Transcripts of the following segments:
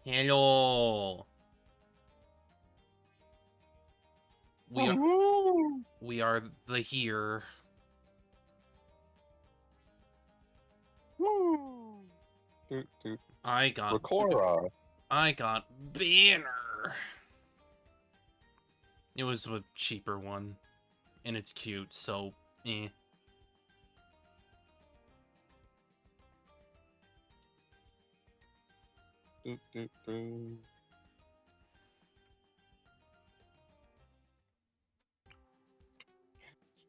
Hello. We are Woohoo! we are the here. Woo! Doot, doot. I got Recora. banner. It was a cheaper one, and it's cute, so eh. Doot, doot, doot.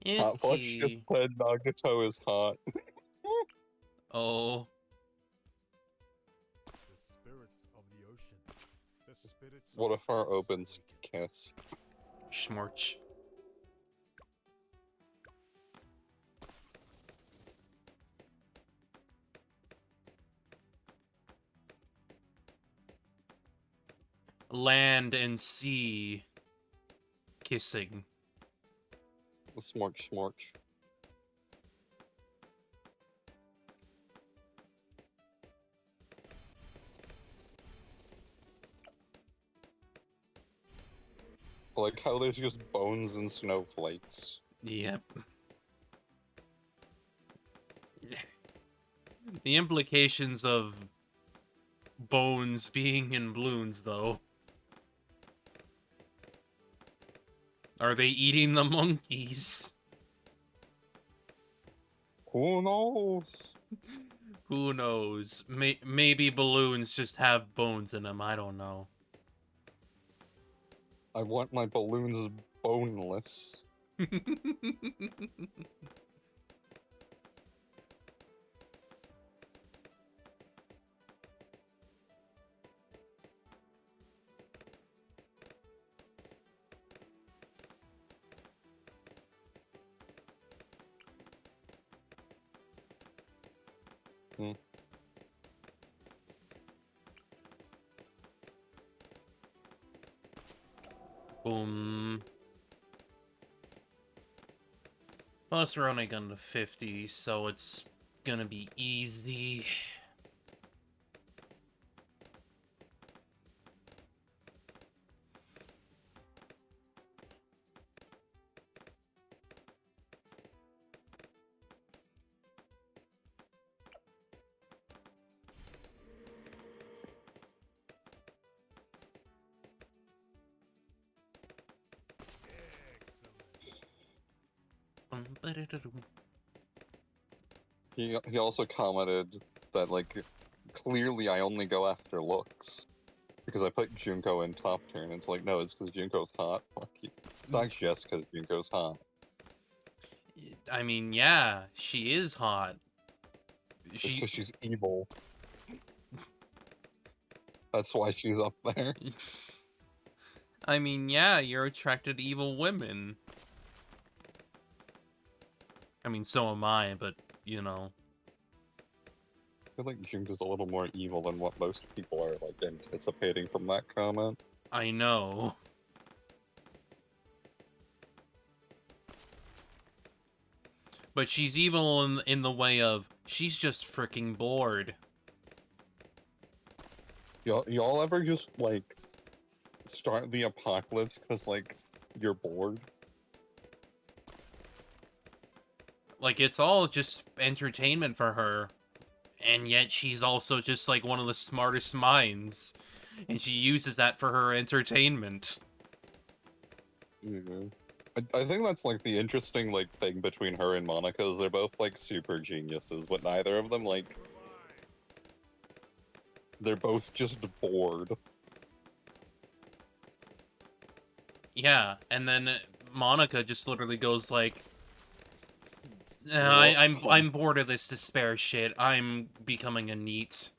Hot Flush just Icky. said Nagato is hot. Oh, The spirits of the ocean. The spirits What of if our the opens awaken. kiss? schmorch. Land and sea kissing. Smorch, smorch. Like how there's just bones and snowflakes. Yep. The implications of bones being in balloons, though. Are they eating the monkeys? Who knows? Who knows? Maybe balloons just have bones in them. I don't know. I want my balloons boneless. Boom. Plus, we're only going to 50, so it's gonna be easy. He also commented that like clearly I only go after looks because I put Junko in top tier, and it's like no, it's because Junko's hot. Fuck you. It's not just because Junko's hot. I mean, yeah, she is hot. It's because she's evil. That's why she's up there. I mean, yeah, you're attracted to evil women. I mean, so am I, but, you know. I feel like Junko's a little more evil than what most people are like anticipating from that comment. I know. But she's evil in the way of, she's just freaking bored. Y'all ever just like start the apocalypse because like you're bored? Like, it's all just entertainment for her. And yet she's also just, like, one of the smartest minds. And she uses that for her entertainment. Mm-hmm. I think that's like the interesting like thing between her and Monica is they're both like super geniuses, but neither of them like they're both just bored. Yeah, and then Monica just literally goes like, What? I'm bored of this despair shit. I'm becoming a NEET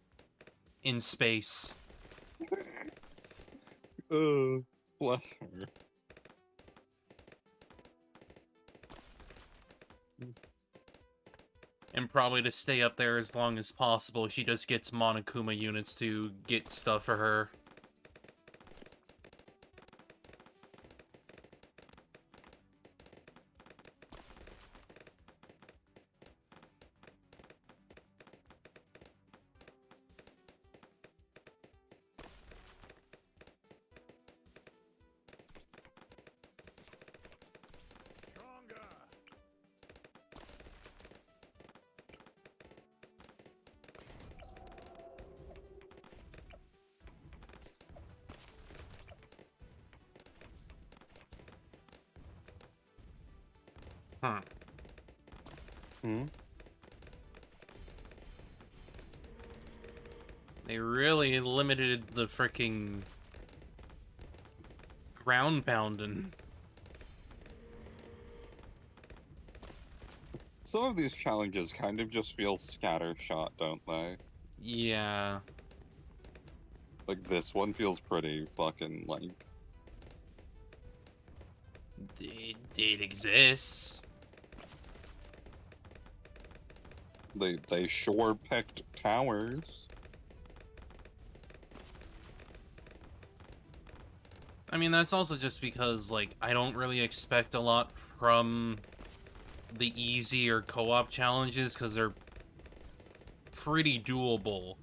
in space. Bless her. And probably to stay up there as long as possible, she just gets Monokuma units to get stuff for her. Huh. Hmm? They really limited the freaking ground pounding. Some of these challenges kind of just feel scattershot, don't they? Yeah. Like, this one feels pretty fucking, like... It exists. They sure picked towers. I mean, that's also just because, like, I don't really expect a lot from the easy or co-op challenges, because they're pretty doable.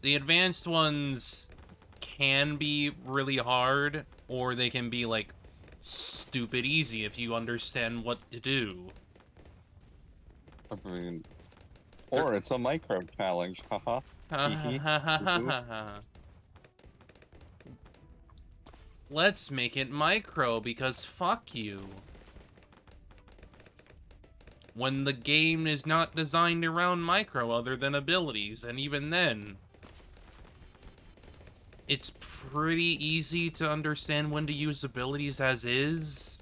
The advanced ones can be really hard, or they can be, like, stupid easy if you understand what to do. I mean... Or it's a micro challenge, haha. Ha ha ha ha ha ha ha. Let's make it micro, because fuck you. When the game is not designed around micro other than abilities, and even then, it's pretty easy to understand when to use abilities as is.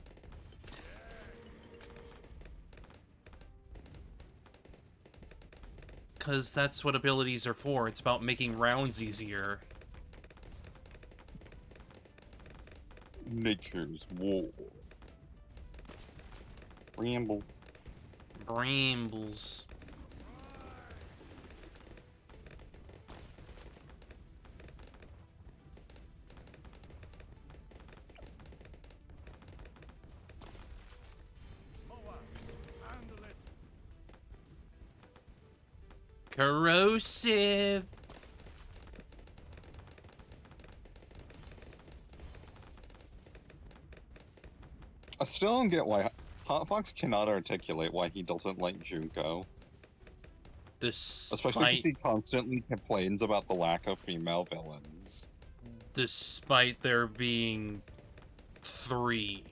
Because that's what abilities are for. It's about making rounds easier. Nature's war. Ramble. Brambles. Moa, handle it. Corrosive. I still don't get why Hot Fox cannot articulate why he doesn't like Junko. Especially because Despite, he constantly complains about the lack of female villains. despite there being 3.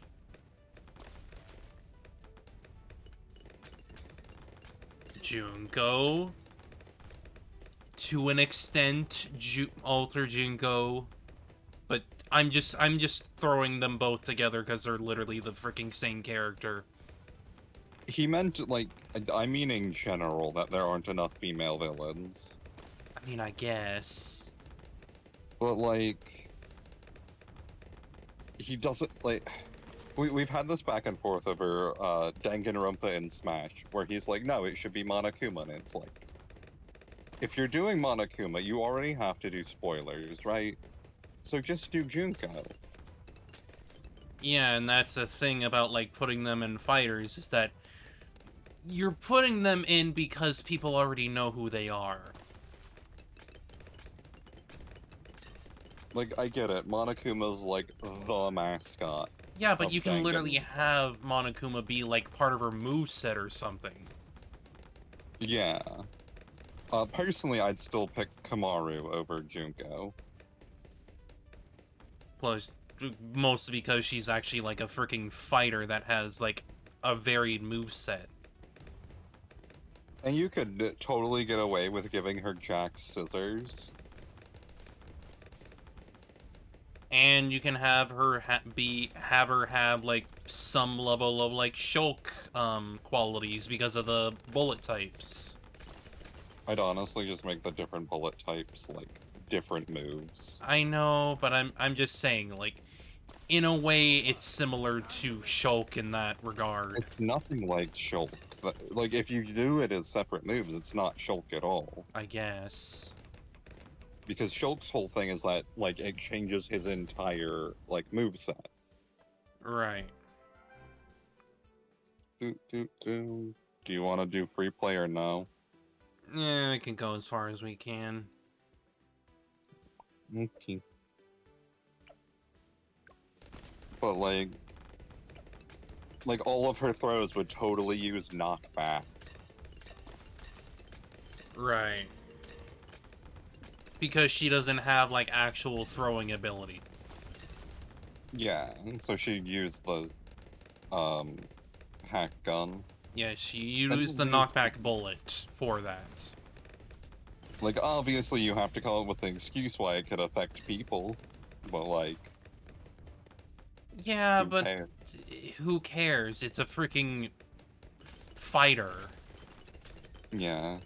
Junko. To an extent, Alter Junko. But I'm just throwing them both together because they're literally the freaking same character. He meant, like, I mean in general, that there aren't enough female villains. I mean, I guess. But, like... He doesn't, like... We've had this back and forth over Danganronpa in Smash, where he's like, no, it should be Monokuma, and it's like... If you're doing Monokuma, you already have to do spoilers, right? So just do Junko. Yeah, and that's the thing about, like, putting them in fighters, is that you're putting them in because people already know who they are. Like, I get it. Monokuma's, like, the mascot. Yeah, but of you can Dangan. literally have Monokuma be, like, part of her moveset or something. Yeah. Personally, I'd still pick Kamaru over Junko. Plus, mostly because she's actually, like, a freaking fighter that has, like, a varied moveset. And you could totally get away with giving her Jack's scissors. And you can have her have like some level of like Shulk qualities because of the bullet types. I'd honestly just make the different bullet types, like, different moves. I know, but I'm just saying, like, in a way it's similar to Shulk in that regard. It's nothing like Shulk. Like, if you do it as separate moves, it's not Shulk at all. I guess. Because Shulk's whole thing is that, like, it changes his entire, like, moveset. Right. Do you want to do free play or no? Yeah, we can go as far as we can. Okay. But, like, all of her throws would totally use knockback. Right. Because she doesn't have, like, actual throwing ability. Yeah, so she'd use the hack gun. Yeah, she used the knockback bullet for that. Like, obviously you have to come up with an excuse why it could affect people, but like, Yeah, who but cares? who cares? It's a freaking fighter. Yeah.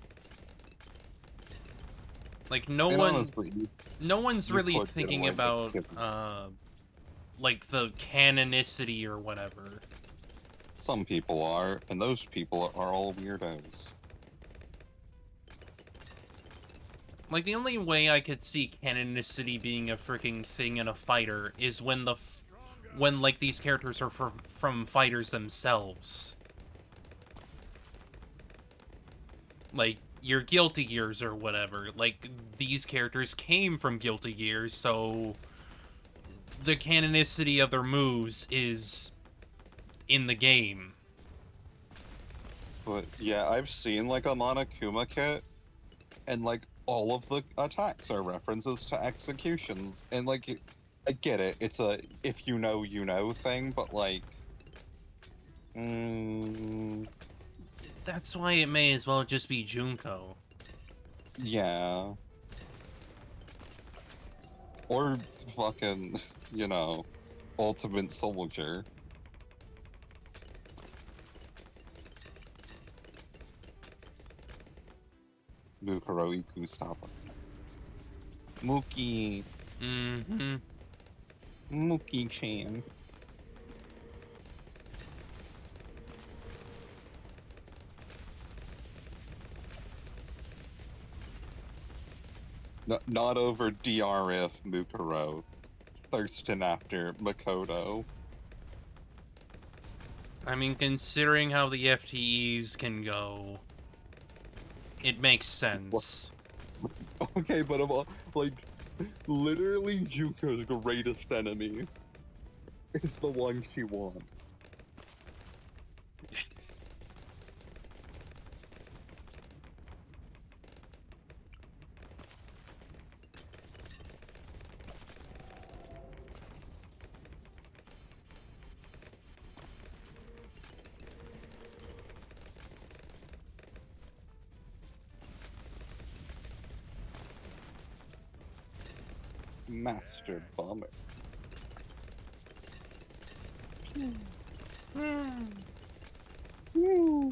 Like, And honestly, no one's you really could get thinking away with about, it. like, the canonicity or whatever. Some people are, and those people are all weirdos. Like, the only way I could see canonicity being a freaking thing in a fighter is when when, like, these characters are from fighters themselves. Like, your Guilty Gears or whatever. Like, these characters came from Guilty Gears, so the canonicity of their moves is in the game. But yeah, I've seen like a Monokuma kit, and like all of the attacks are references to executions, and like I get it, it's a if you know thing, but like, That's why it may as well just be Junko. yeah, or fucking Ultimate Soldier. Mukuro Ikusaba. Muki. Mm-hmm. Muki-chan. Not over DRF Mukuro. Thirsting after Makoto. I mean, considering how the FTEs can go, it makes sense. Okay, but like, literally Juko's greatest enemy is the one she wants. Master Bomber. Hmm.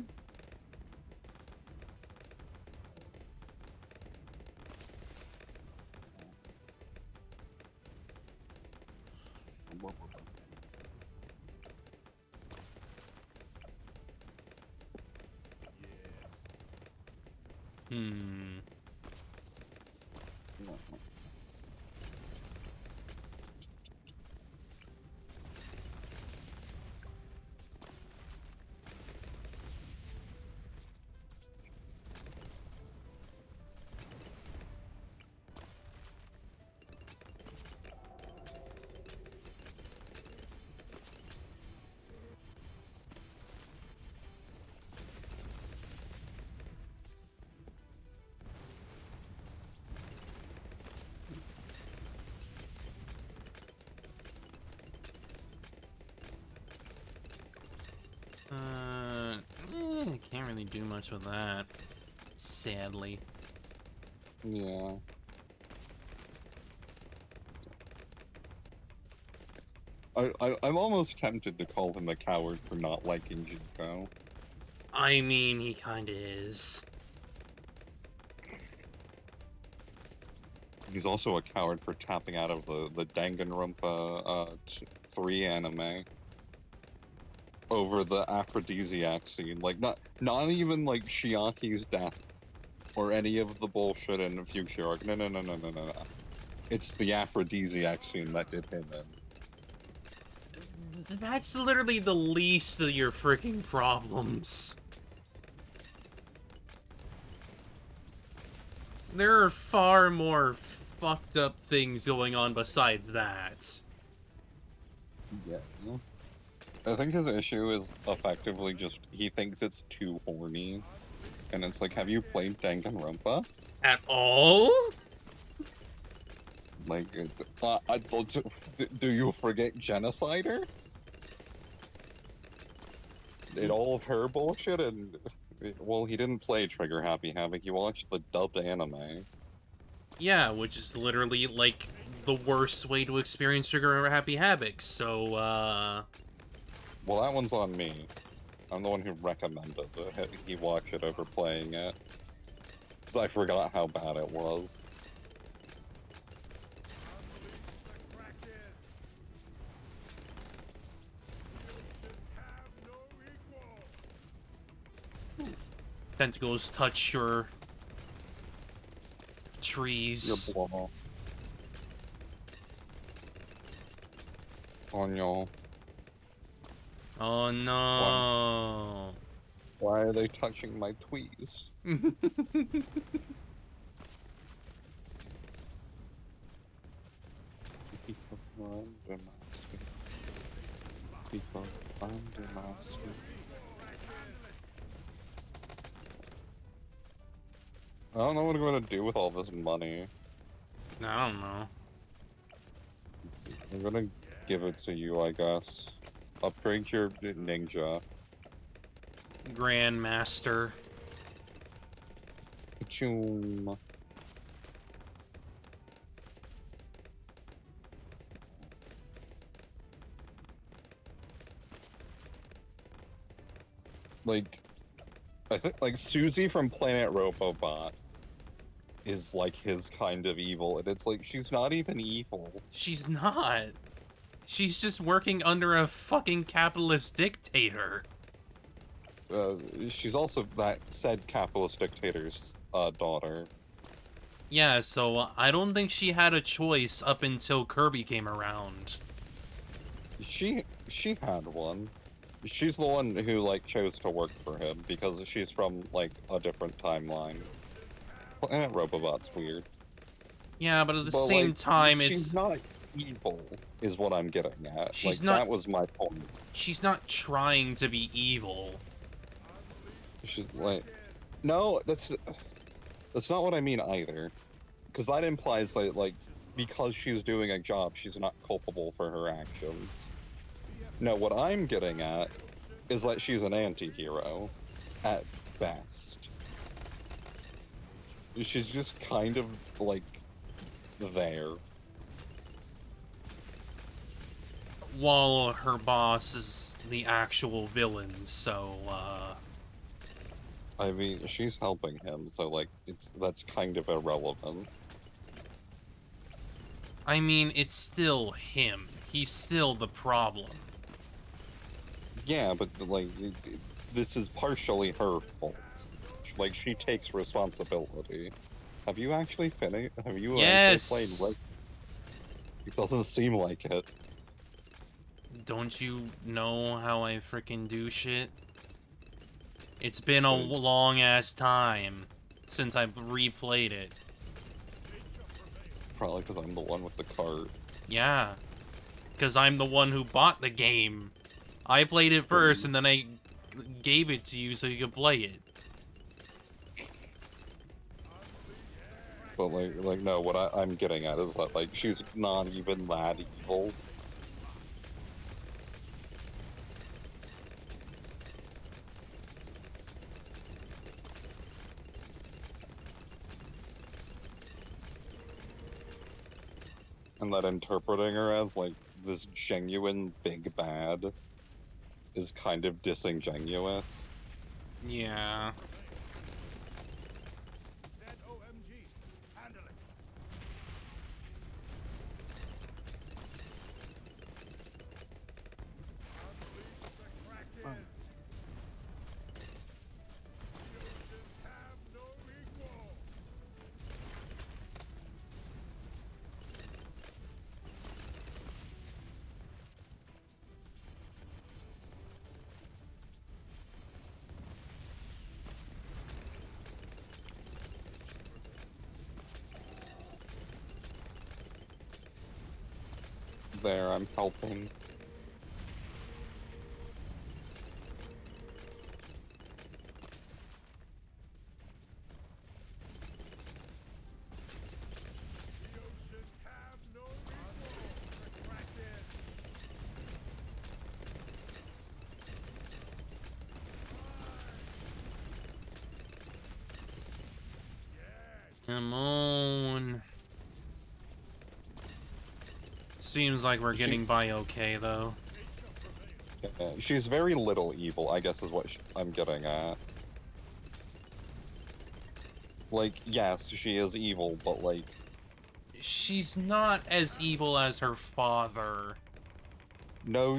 I can't really do much with that, sadly. Yeah. I'm almost tempted to call him a coward for not liking Juko. I mean, he kinda is. He's also a coward for tapping out of the Danganronpa 3 anime over the aphrodisiac scene. Like, not even like Shiaki's death or any of the bullshit in the future arc. No. It's the aphrodisiac scene that did him in. That's literally the least of your freaking problems. There are far more fucked up things going on besides that. Yeah. I think his issue is effectively just he thinks it's too horny. And it's like, have you played Danganronpa? At all? Like, do you forget Genocider? did all of her bullshit, and well, he didn't play Trigger Happy Havoc. He watched the dubbed anime. Yeah, which is literally, like, the worst way to experience Trigger Happy Havoc, so, Well, that one's on me. I'm the one who recommended it. He watched it over playing it. Because I forgot how bad it was. tentacles touch your You're trees. blown. On y'all. Oh no. Why are they touching my tweez? People under my skin. People under my skin. I don't know what I'm gonna do with all this money. I don't know. I'm gonna give it to you, I guess. Upgrade your ninja. Grandmaster. Choom. Like, I think, like, Susie from Planet Robobot is, like, his kind of evil, and it's like, she's not even evil. She's not. She's just working under a fucking capitalist dictator. She's also that said capitalist dictator's daughter. Yeah, so I don't think she had a choice up until Kirby came around. She had one. She's the one who, like, chose to work for him because she's from, like, a different timeline. Planet Robobot's weird. Yeah, but at the But, same like, time, she's it's... not evil, is what I'm getting at. She's like, not- that was my point. She's not trying to be evil. She's like, no, that's not what I mean either. Because that implies that, like, because she's doing a job, she's not culpable for her actions. No, what I'm getting at is that she's an anti-hero, at best. She's just kind of, like, there. While her boss is the actual villain, so, I mean, she's helping him, so, like, that's kind of irrelevant. I mean, it's still him. He's still the problem. Yeah, but, like, this is partially her fault. Like, she takes responsibility. Have you actually finished? Have you Yes! actually played? Like, it doesn't seem like it. Don't you know how I freaking do shit? It's been a long-ass time since I've replayed it. Probably because I'm the one with the cart. Yeah. Because I'm the one who bought the game. I played it first, and then I gave it to you so you could play it. But, like, no, what I'm getting at is that, like, she's not even that evil. And that interpreting her as, like, this genuine big bad is kind of disingenuous. Yeah. ZOMG. Handle it. Unleash the Kraken. The oceans have no equal. There, I'm helping. The oceans have no equal. The Kraken. Come on. Seems like we're getting by okay, though. She's very little evil, I guess is what I'm getting at. Like, yes, she is evil, but like... She's not as evil as her father. No,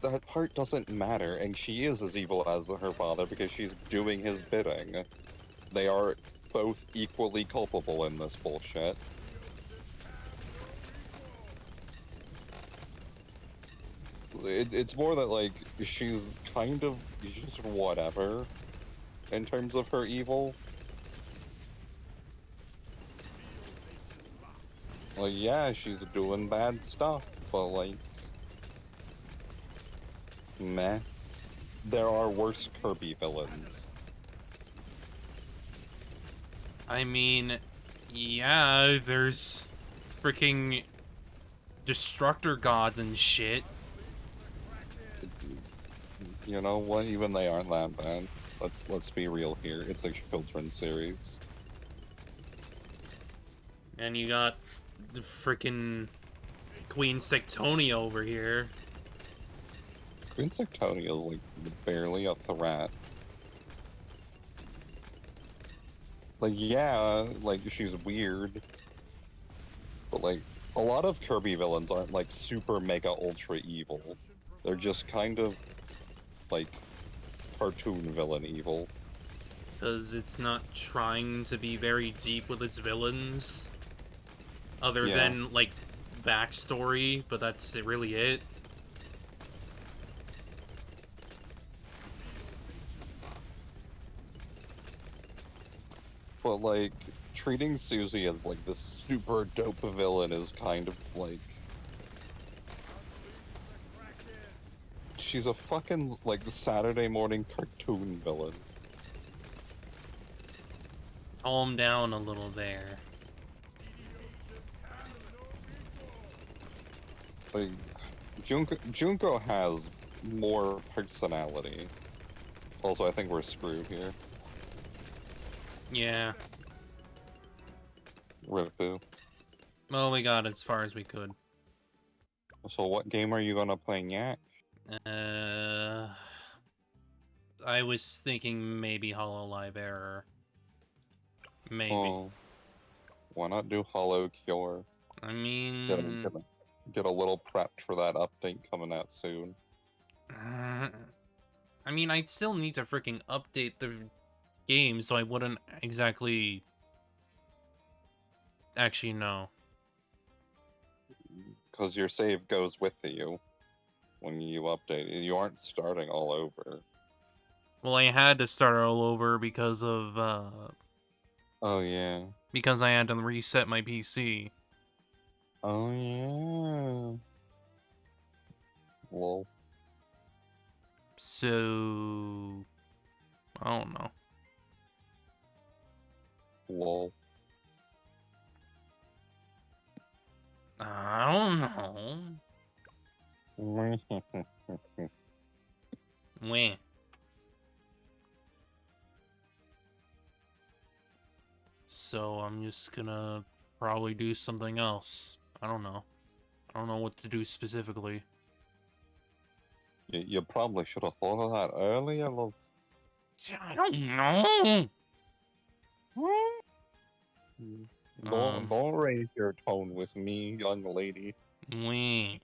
that part doesn't matter, and she is as evil as her father because she's doing his bidding. They are both equally culpable in this bullshit. It's more that, like, she's kind of just whatever in terms of her evil. Like, yeah, she's doing bad stuff, but, like, meh. There are worse Kirby villains. I mean, yeah, there's freaking destructor gods and shit. You know what? Even they aren't that bad. Let's be real here. It's a children's series. And you got the freaking Queen Sectonia over here. Queen Sectonia is like barely a threat. Like, yeah, like she's weird, but like a lot of Kirby villains aren't like super mega ultra evil. They're just kind of like cartoon villain evil. Because it's not trying to be very deep with its villains. Other Yeah. than, like, backstory, but that's really it. But like treating Susie as like this super dope villain is kind of like she's a fucking like Saturday morning cartoon villain. Calm down a little there. Like Junko has more personality. Also, I think we're screwed here. Yeah. Ripu. Well, we got as far as we could. So what game are you gonna play next? I was thinking maybe Hololive Error. Maybe. Oh, why not do Hollow Cure? I mean... Get a little prepped for that update coming out soon. I mean, I'd still need to freaking update the game, so I wouldn't exactly... actually know. Because your save goes with you when you update it. You aren't starting all over. Well, I had to start all over because of, Oh, yeah. because I had to reset my PC. Oh, yeah. Lol. So... I don't know. Lol. I don't know. When? So I'm just gonna probably do something else. I don't know. I don't know what to do specifically. You probably should have thought of that earlier, love. I don't know. Don't raise your tone with me, young lady. Wait.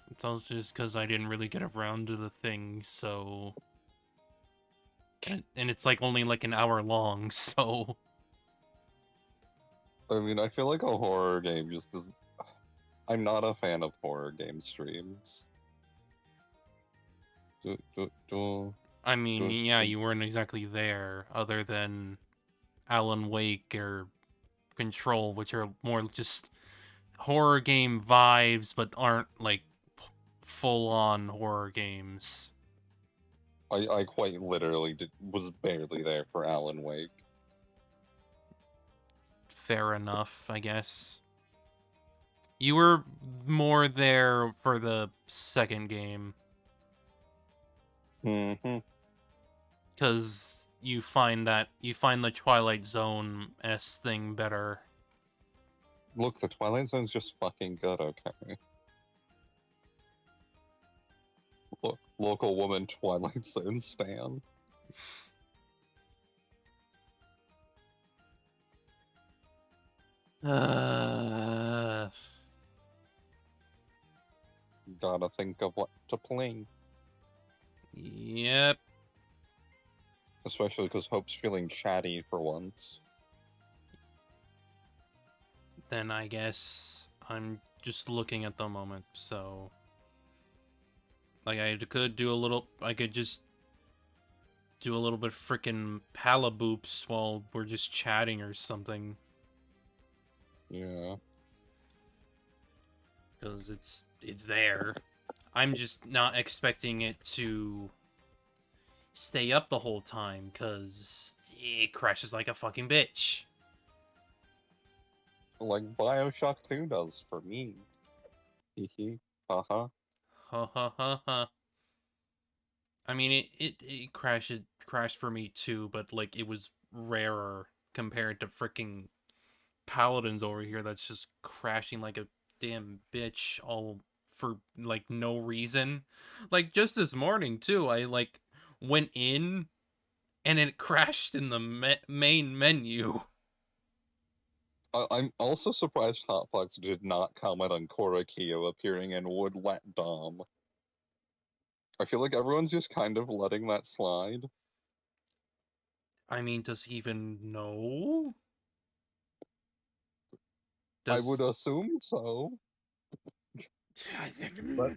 It's all just because I didn't really get around to the thing, so... And it's like only like an hour long, so... I mean, I feel like a horror game just is... I'm not a fan of horror game streams. I mean, yeah, you weren't exactly there, other than Alan Wake or Control, which are more just horror game vibes, but aren't, like, full-on horror games. I quite literally was barely there for Alan Wake. Fair enough, I guess. You were more there for the second game. Mm-hmm. Because you find the Twilight Zone-esque thing better. Look, the Twilight Zone's just fucking good, okay? Look, local woman Twilight Zone stan. Gotta think of what to play. Yep. Especially because Hope's feeling chatty for once. Then I guess I'm just looking at the moment, so... Like, I could just do a little bit of frickin' palaboops while we're just chatting or something. Yeah. Because it's there. I'm just not expecting it to stay up the whole time, because it crashes like a fucking bitch. Like Bioshock 2 does for me. Hehe. Haha. Ha ha ha ha. I mean, it crashed for me too, but like it was rarer compared to freaking Paladins over here that's just crashing like a damn bitch all for like no reason. Like just this morning too, I like went in and it crashed in the main menu. I'm also surprised Hotfox did not comment on Korakio appearing in Would Let Dom. I feel like everyone's just kind of letting that slide. I mean, does he even know? I would assume so. But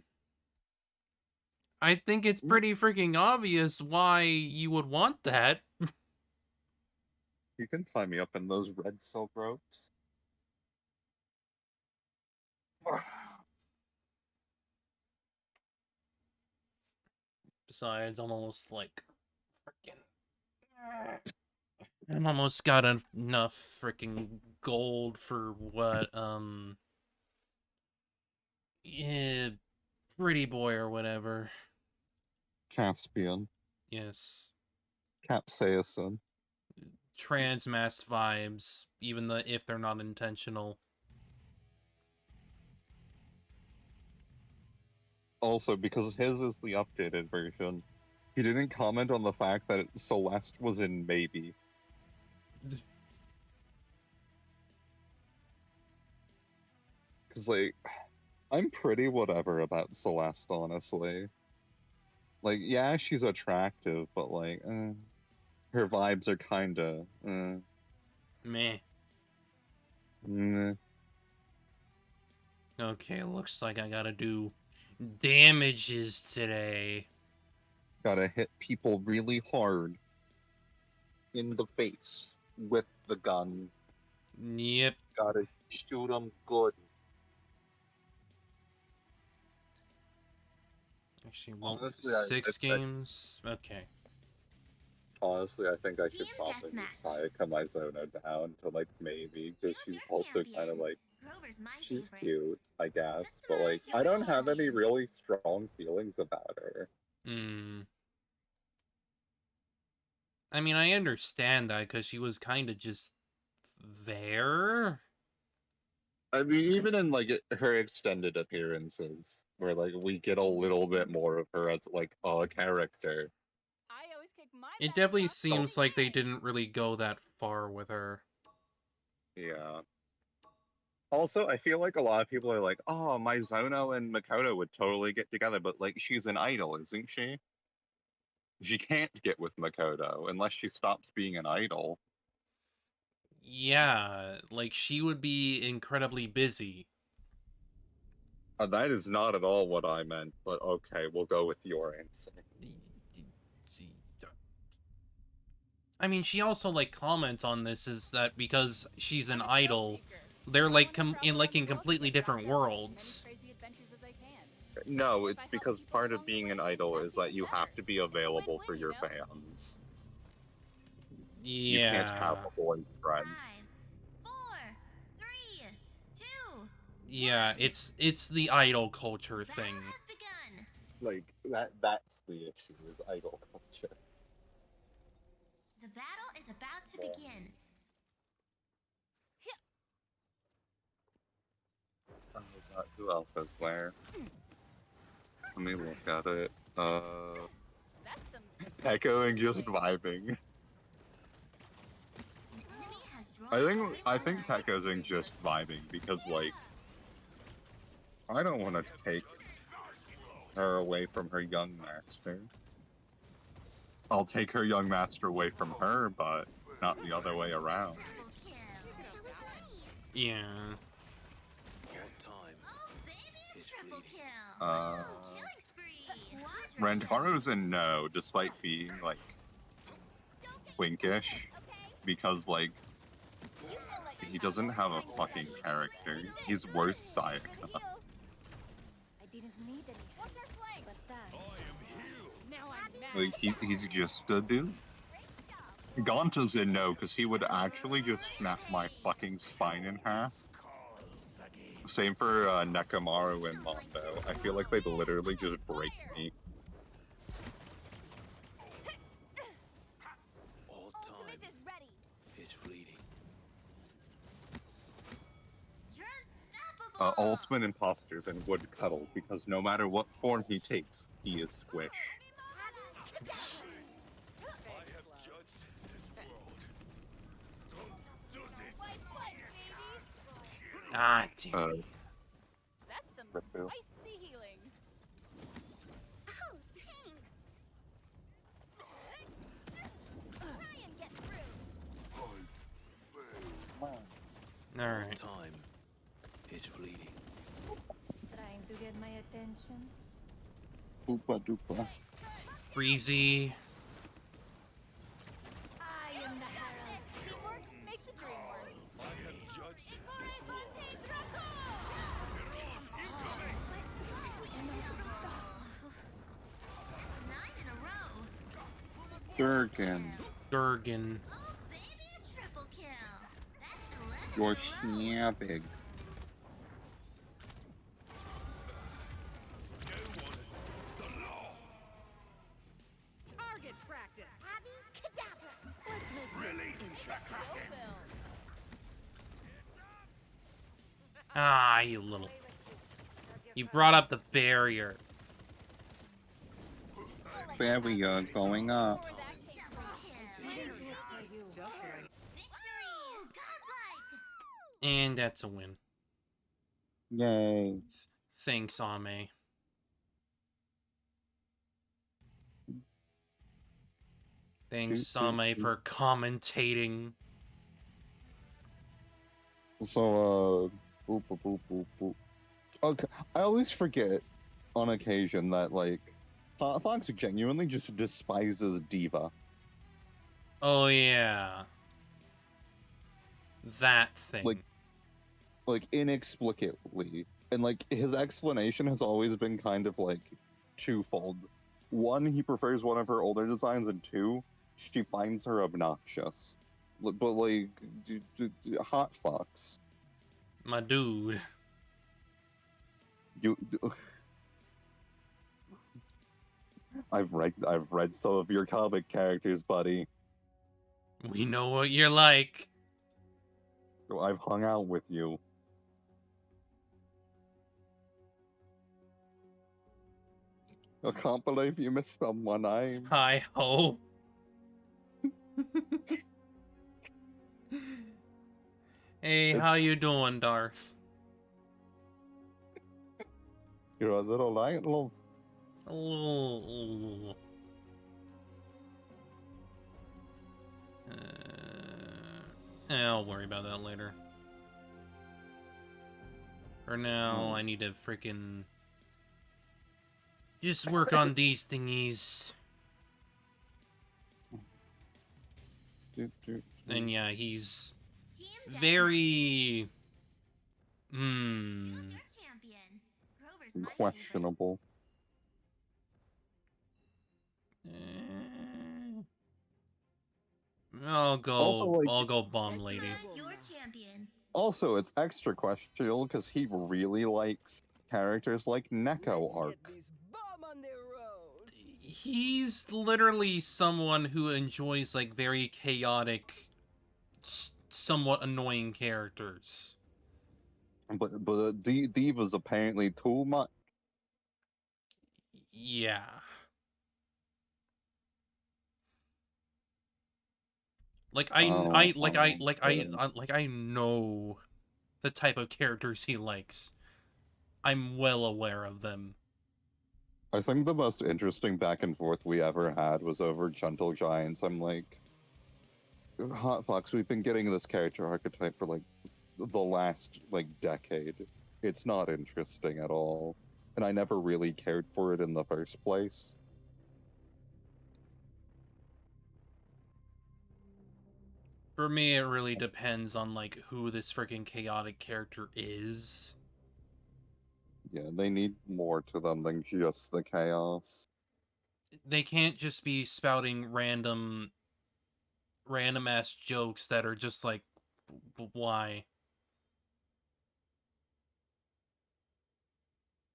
I think it's pretty freaking obvious why you would want that. you can tie me up in those red silk ropes. Besides, I'm almost like freaking. I'm almost got enough freaking gold for what yeah, pretty boy or whatever. Caspian. Yes. Capsaicin. Transmass vibes, even if they're not intentional. Also, because his is the updated version, he didn't comment on the fact that Celeste was in Maybe. Because, like, I'm pretty whatever about Celeste, honestly. Like, yeah, she's attractive, but, like, her vibes are kinda, Meh. meh. Okay, looks like I gotta do damages today. Gotta hit people really hard in the face with the gun. Yep. Gotta shoot them good. Actually, won't Honestly, 6 games? Okay. Honestly, I think I should Team probably deathmatch. Sayaka Mizono down to, like, maybe, because Choose she's your also kind of, champion. like, Rover's my she's favorite. cute, I guess, but, like, Customize your I don't have any champion. really strong feelings about her. Hmm. I mean, I understand that because she was kind of just there. I mean, even in, like, her extended appearances, where, like, we get a little bit more of her as, like, a character. I always kick my It best definitely off seems the like they end. didn't really go that far with her. Yeah. Also, I feel like a lot of people are like, oh, Mizono and Makoto would totally get together, but, like, she's an idol, isn't she? She can't get with Makoto unless she stops being an idol. Yeah, like she would be incredibly busy. That is not at all what I meant, but okay, we'll go with your answer. I mean, she also like comments on this is that because she's an I'm a thrill idol, seeker. they're I like wanna travel in around the world completely with different Raphael on as worlds. many crazy adventures as I can. No, If it's I help because people part of along the being an way, idol that's is that even you have better. to be It's a available for win-win, you your know? fans. You can't have Yeah. a boyfriend. 5, 4, 3, 2. Yeah, 1. it's the idol culture Battle thing. has begun. Like that's the issue with idol culture. The battle is about to begin. Oh god, who else is there? Let me look at it. That's some Echoing just vibing. An enemy has drawn I think Echoing just vibing because like I don't want to take her away from her young master. I'll take her young master away from her, but not the other way around. Double kill. Yeah. Oh, baby, triple kill. Killing spree. Rantaro's in no, despite being like winkish, because like he doesn't have a fucking character. He's worse Sayaka. I didn't need any. Watch our flanks. But thanks. Now I'm mad. Like he's just a dude. Gonta's in no, because he would actually just snap my fucking spine in half. Same for Nekamaru and Mondo. I feel like they'd literally just break me. Ultimate is ready. It's fleeting. You're unstoppable. Ultimate imposters and would cuddle, because no matter what form he takes, he is squish. I have judged this world. Don't do this. White flank, baby. Ah, damn. That's some Ripple. spicy healing. Oh, thanks. Try and get through. Alright. Time is fleeting. Trying to get my attention. Oopa doopa. Breezy. I am the herald. Teamwork makes the dream work. I have judged this world. That's 9 in a row. Durgan. Durgan. Oh, baby, triple kill. That's 11 You're in a row. snapping. No one escapes the law. Target practice. Abby, cadaver. Let's make Release the Kraken. Ah, you little. You brought up the barrier. Barrier going up. Double kill. Victory. Godlike. And that's a win. Yay. Thanks, Ame. Thanks, Ame, for commentating. So, boop, boop, boop, boop, boop. Okay, I always forget on occasion that, like, Fox genuinely just despises Diva. Oh, yeah. That thing. Like, inexplicably. And, like, his explanation has always been kind of, like, twofold. One, he prefers one of her older designs, and two, she finds her obnoxious. But, like, hot Fox. My dude. You... I've read some of your comic characters, buddy. We know what you're like. I've hung out with you. I can't believe you misspelled my name. Hi ho. Hey, how you doing, Darth? You're a little light, love. Oh. I'll worry about that later. For now, I need to freaking just work on these thingies. And yeah, he's Team very... Choose your champion. Grover's my favorite. Questionable. I'll go. Also, like- I'll go bomb lady. Customize your champion. Also, it's extra questionable because he really likes characters like Neko Arc. This bomb on their He's literally someone who enjoys, like, very chaotic, somewhat annoying characters. But Diva's apparently too much. Yeah. Like, I know the type of characters he likes. I'm well aware of them. I think the most interesting back and forth we ever had was over Gentle Giants. I'm like, Hot Fox, we've been getting this character archetype for like the last like decade. It's not interesting at all. And I never really cared for it in the first place. For me, it really depends on, like, who this freaking chaotic character is. Yeah, they need more to them than just the chaos. They can't just be spouting random ass jokes that are just like, why?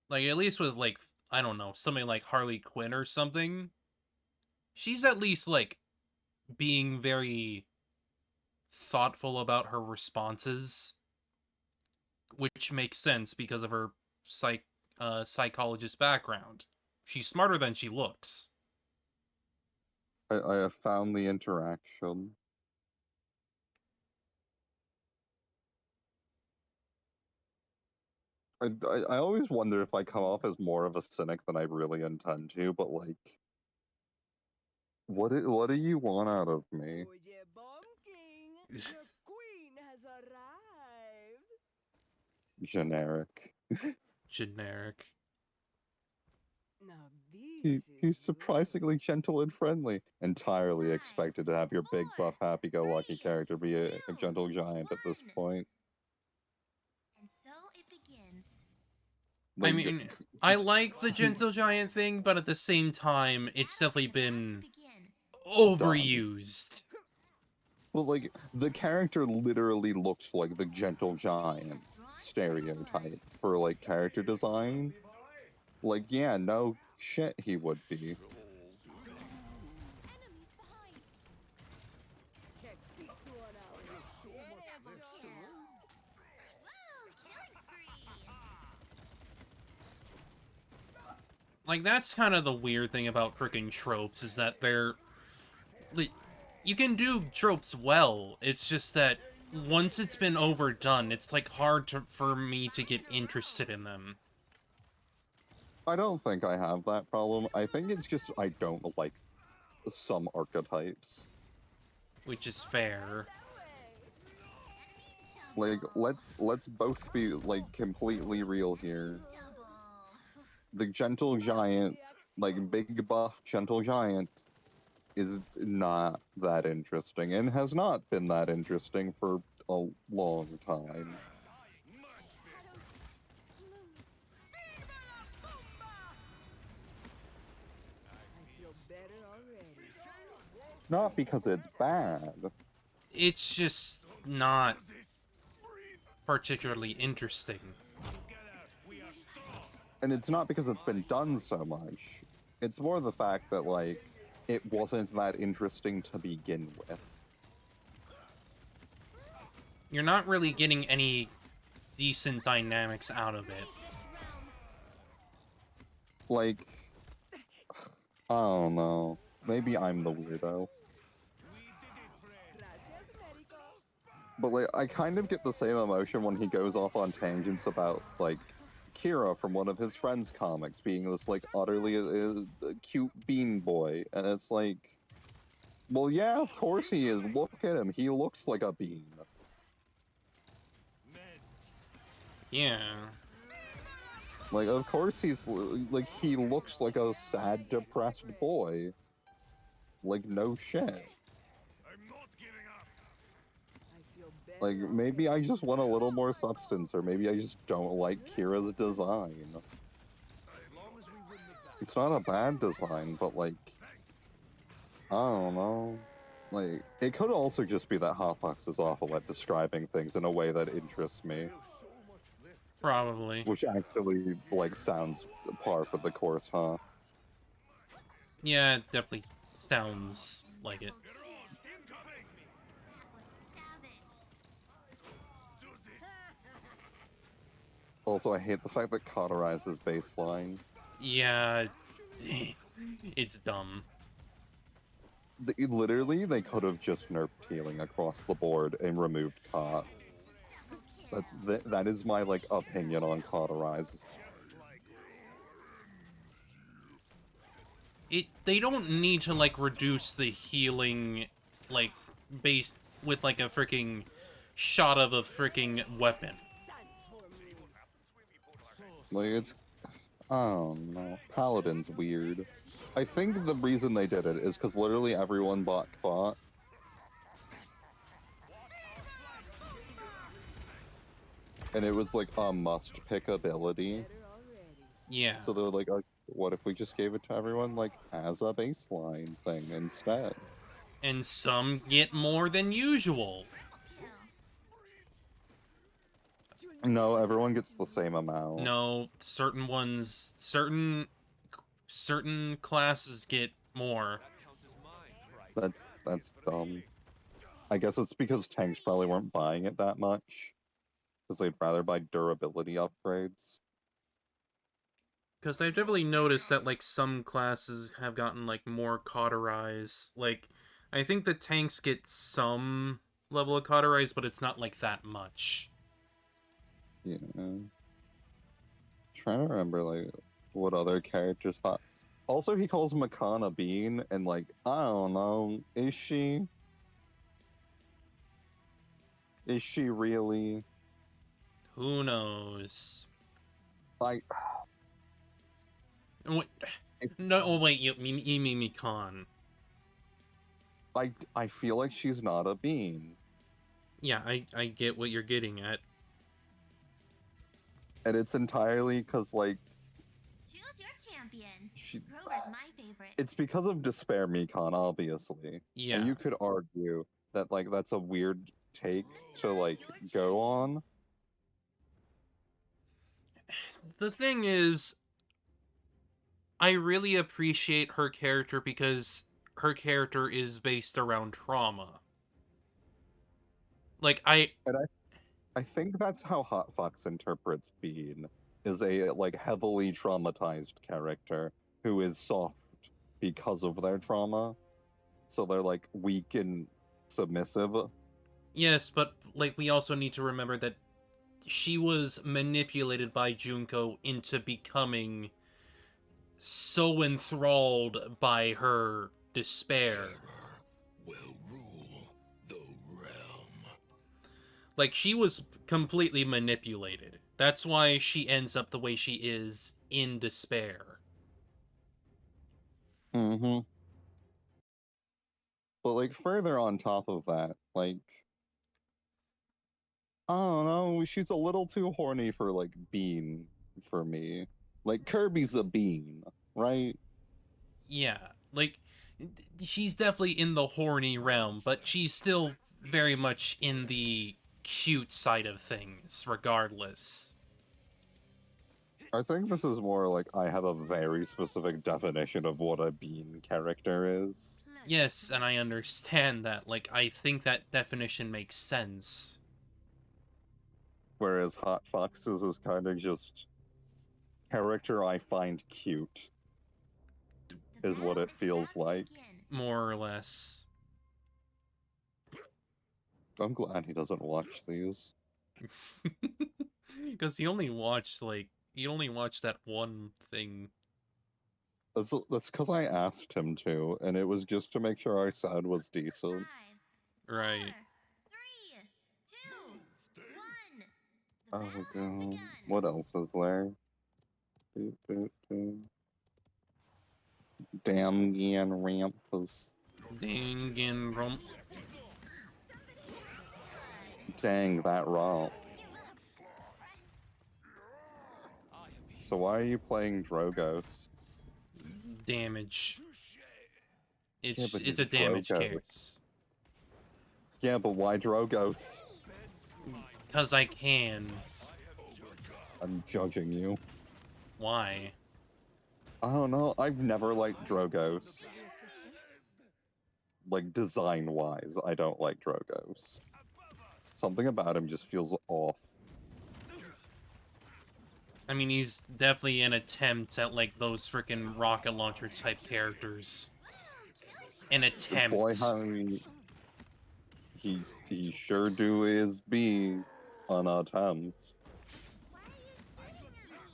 Like, at least with, like, I don't know, something like Harley Quinn or something, she's at least, like, being very thoughtful about her responses, which makes sense because of her psychologist background. She's smarter than she looks. I have found the interaction. I always wonder if I come off as more of a cynic than I really intend to, but like, what do you want out of me? Oye, Bomb King, the queen has arrived. Generic. Generic. Now this He's is surprisingly gentle and friendly. Entirely expected to have your big buff happy-go-lucky character be a gentle giant at this point. And so it begins. I Like, mean, I like the Gentle Giant thing, but at the same time, it's Battle definitely is about to been begin. overused. well, like, the character literally looks like the gentle giant stereotype for, like, character design. Like, yeah, no shit he would be. enemies behind. Check this one out. Double kill. Woo! Killing spree. Like, that's kind of the weird thing about freaking tropes, is that they're... Like, you can do tropes well, it's just that once it's been overdone, it's, like, hard for me to get interested in them. I don't think I have that problem. I think it's just I don't like some archetypes. Which is fair. Like, let's both be, like, completely real here. Double. The gentle giant, like, big buff gentle giant, is not that interesting, and has not been that interesting for a long time. I feel better already. Not because it's bad. It's just not particularly interesting. And it's not because it's been done so much. It's more the fact that, like, it wasn't that interesting to begin with. You're not really getting any decent dynamics out of it. Like, I don't know. Maybe I'm the weirdo. Gracias, médico. But, like, I kind of get the same emotion when he goes off on tangents about, like, Kira from one of his friends' comics being this, like, utterly cute bean boy. And it's like, well, yeah, of course he is. Look at him. He looks like a bean. Yeah. Like, of course he's, like, he looks like a sad, depressed boy. Like, no shit. I'm not giving up. I feel better. Like, maybe I just want a little more substance, or maybe I just don't like Kira's design. As long as we win the battle. It's not a bad design, but, like, I don't know. Like, it could also just be that Hot Fox is awful at describing things in a way that interests me. Probably. Which actually, like, sounds par for the course, huh? Yeah, it definitely sounds like it. That was savage. Also, I hate the fact that cauterizes baseline. Yeah, it's dumb. Literally, they could have just nerfed healing across the board and removed caught. That is my like opinion on cauterize. They don't need to like reduce the healing like based with like a freaking shot of a freaking weapon. Like it's, I don't know. Paladin's weird. I think the reason they did it is because literally everyone bought caught. And it was like a must-pick ability. Yeah. So they were like, what if we just gave it to everyone like as a baseline thing instead? And some get more than usual. No, everyone gets the same amount. No, certain ones, certain classes get more. That's dumb. I guess it's because tanks probably weren't buying it that much. Because they'd rather buy durability upgrades. Because I've definitely noticed that, like, some classes have gotten, like, more cauterize. Like, I think the tanks get some level of cauterize, but it's not, like, that much. Yeah. Trying to remember, like, what other characters hot. Also, he calls Makan a bean, and, like, I don't know, is she? Is she really? Who knows? Like, What? No, oh, wait, you mean Mikan. I feel like she's not a bean. Yeah, I get what you're getting at. And it's entirely because, like, Choose your champion. she... Grover's my favorite. It's because of Despair Mikan, obviously. Yeah. And you could argue that, like, that's a weird take to, like, go on. The thing is, I really appreciate her character because her character is based around trauma. Like, I think that's how Hot Fox interprets Bean, is a, like, heavily traumatized character who is soft because of their trauma. So they're, like, weak and submissive. Yes, but, like, we also need to remember that she was manipulated by Junko into becoming so enthralled by her despair. Will rule the realm. Like, she was completely manipulated. That's why she ends up the way she is in despair. Mm-hmm. But, like, further on top of that, like, I don't know, she's a little too horny for, like, Bean for me. Like, Kirby's a bean, right? Yeah, like, she's definitely in the horny realm, but she's still very much in the cute side of things, regardless. I think this is more like I have a very specific definition of what a bean character is. Yes, and I understand that. Like, I think that definition makes sense. Whereas Hot Foxes is kind of just character I find cute, is what it feels like. More or less. I'm glad he doesn't watch these. Because he only watched, like, he only watched that one thing. That's because I asked him to, and it was just to make sure our sound was decent. Right. 5, 4, 3, 2, 1. Oh god. What else is there? Damn Rampus. Danganronpa. Dang, that romp. So why are you playing Drogos? Damage. It's Yeah, but it's a he's damage Drogo. case. Yeah, but why Drogos? Because I can. I'm judging you. Why? I don't know. I've never liked Drogos. The assistants? Like, design-wise, I don't like Drogos. Something about him just feels off. I mean, he's definitely an attempt at, like, those freaking rocket launcher type characters. An attempt. Boy, how he sure do is be an attempt.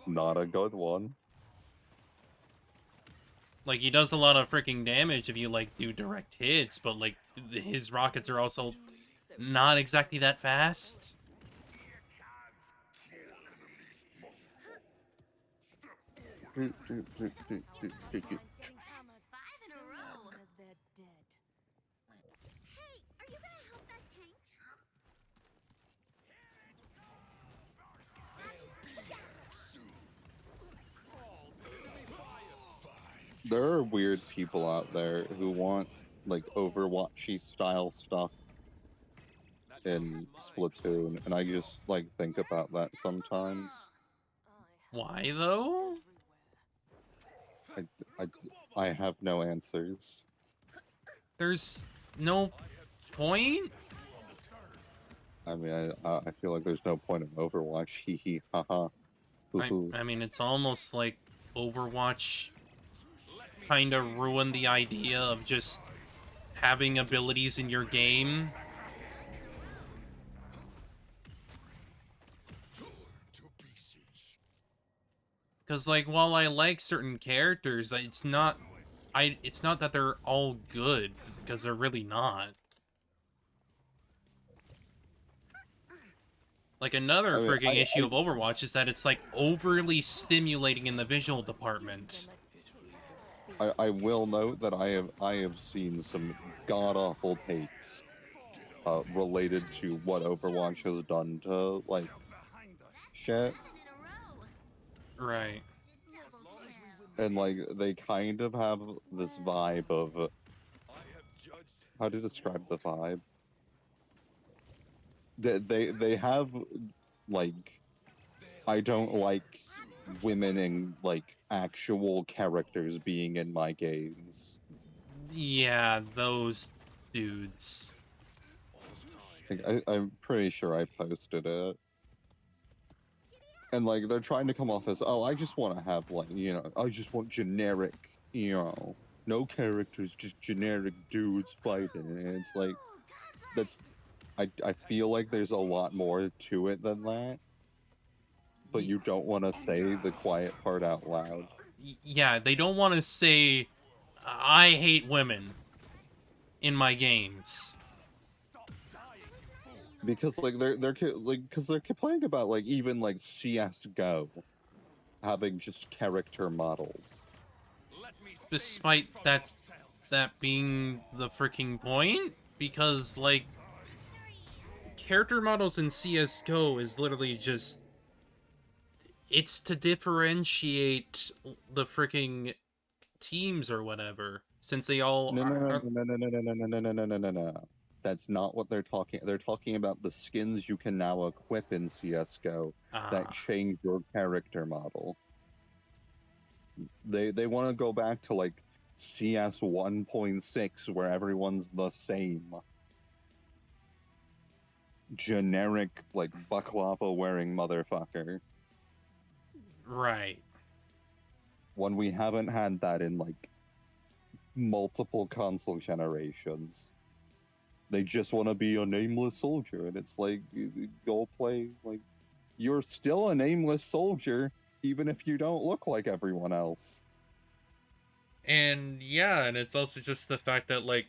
Not a good one. Like, he does a lot of freaking damage if you, like, do direct hits, but, like, his rockets are also not exactly that fast. Do, do, do, do, do, do, do. 5 in a row. As they're dead. Hey, are you gonna help that tank? There are weird people out there who want, like, Overwatchy style stuff in Splatoon, and I just, like, think about that sometimes. Why, though? I have no answers. There's no point? I mean, I feel like there's no point in Overwatch. Hee hee, haha. I mean, it's almost like Overwatch kind of ruined the idea of just having abilities in your game. Because, like, while I like certain characters, it's not that they're all good, because they're really not. Like, another freaking issue of Overwatch is that it's, like, overly stimulating in the visual department. I will note that I have seen some god-awful takes related to what Overwatch has done to, like, shit. 7 in a row. Right. Double kill. And, like, they kind of have this vibe of... How to describe the vibe? They have, like... I don't like women and, like, actual characters being in my games. Yeah, those dudes. Like, I'm pretty sure I posted it. And, like, they're trying to come off as, oh, I just want to have, like, you know, I just want generic, you know, no characters, just generic dudes fighting. And it's like, that's, I feel like there's a lot more to it than that. But you don't want to say the quiet part out loud. Yeah, they don't want to say, I hate women in my games. Because, like, they're complaining about, like, even, like, CSGO having just character models. Despite that being the freaking point, because, like, character models in CSGO is literally just, it's to differentiate the freaking teams or whatever, since they all No, are... no, no, no, no, no, no, no, no, no, no, no, no. That's not what they're talking. They're talking about the skins you can now equip in CS:GO that change your character model. They want to go back to, like, CS 1.6 where everyone's the same. Generic, like, baklava wearing motherfucker. Right. When we haven't had that in, like, multiple console generations. They just want to be a nameless soldier, and it's like, go play, like, you're still a nameless soldier, even if you don't look like everyone else. And yeah, and it's also just the fact that, like,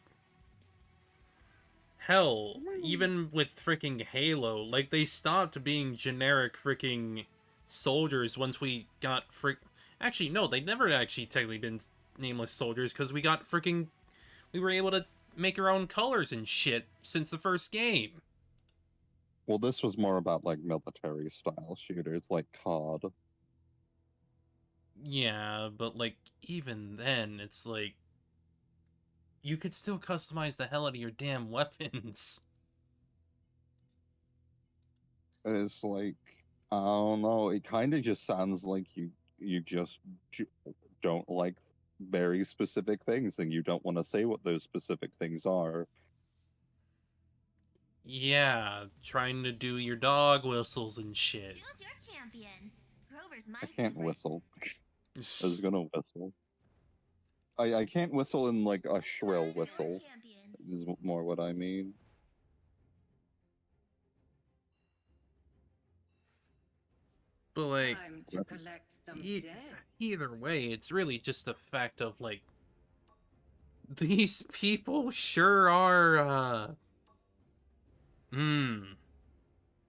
hell, even with freaking Halo, like, they stopped being generic freaking soldiers once we got Actually, no, they've never actually technically been nameless soldiers, because we were able to make our own colors and shit since the first game. Well, this was more about, like, military-style shooters, like COD. Yeah, but, like, even then, it's like, you could still customize the hell out of your damn weapons. It's like, I don't know, it kind of just sounds like you just don't like very specific things and you don't want to say what those specific things are. Yeah, trying to do your dog whistles and shit. Choose your champion. Grover's my I can't favorite. whistle. I was gonna whistle. I can't whistle in like a shrill Choose your whistle, champion. is more what I mean. But like, Time to collect some debt. either way, it's really just a fact of like, these people sure are,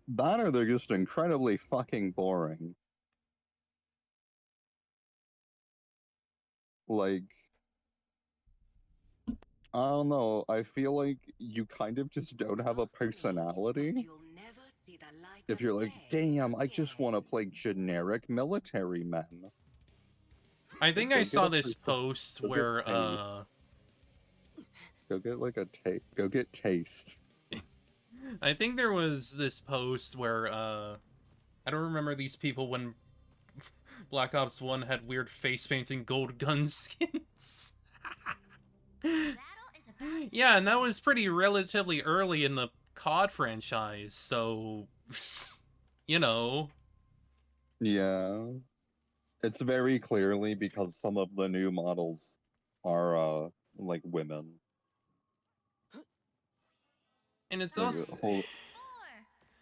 That or they're just incredibly fucking boring. Like, I don't know, I feel like you kind of just don't have a personality. If you're like, damn, I just want to play generic military men. I think Go I get saw a this person- post go get where, taste. Go get like a go get taste. I think there was this post where, I don't remember these people when Black Ops 1 had weird face painting gold gun skins. Battle is about to Yeah, and that was pretty relatively early in the COD franchise, so, you know. Yeah. It's very clearly because some of the new models are, like women. And it's Like, also... hold,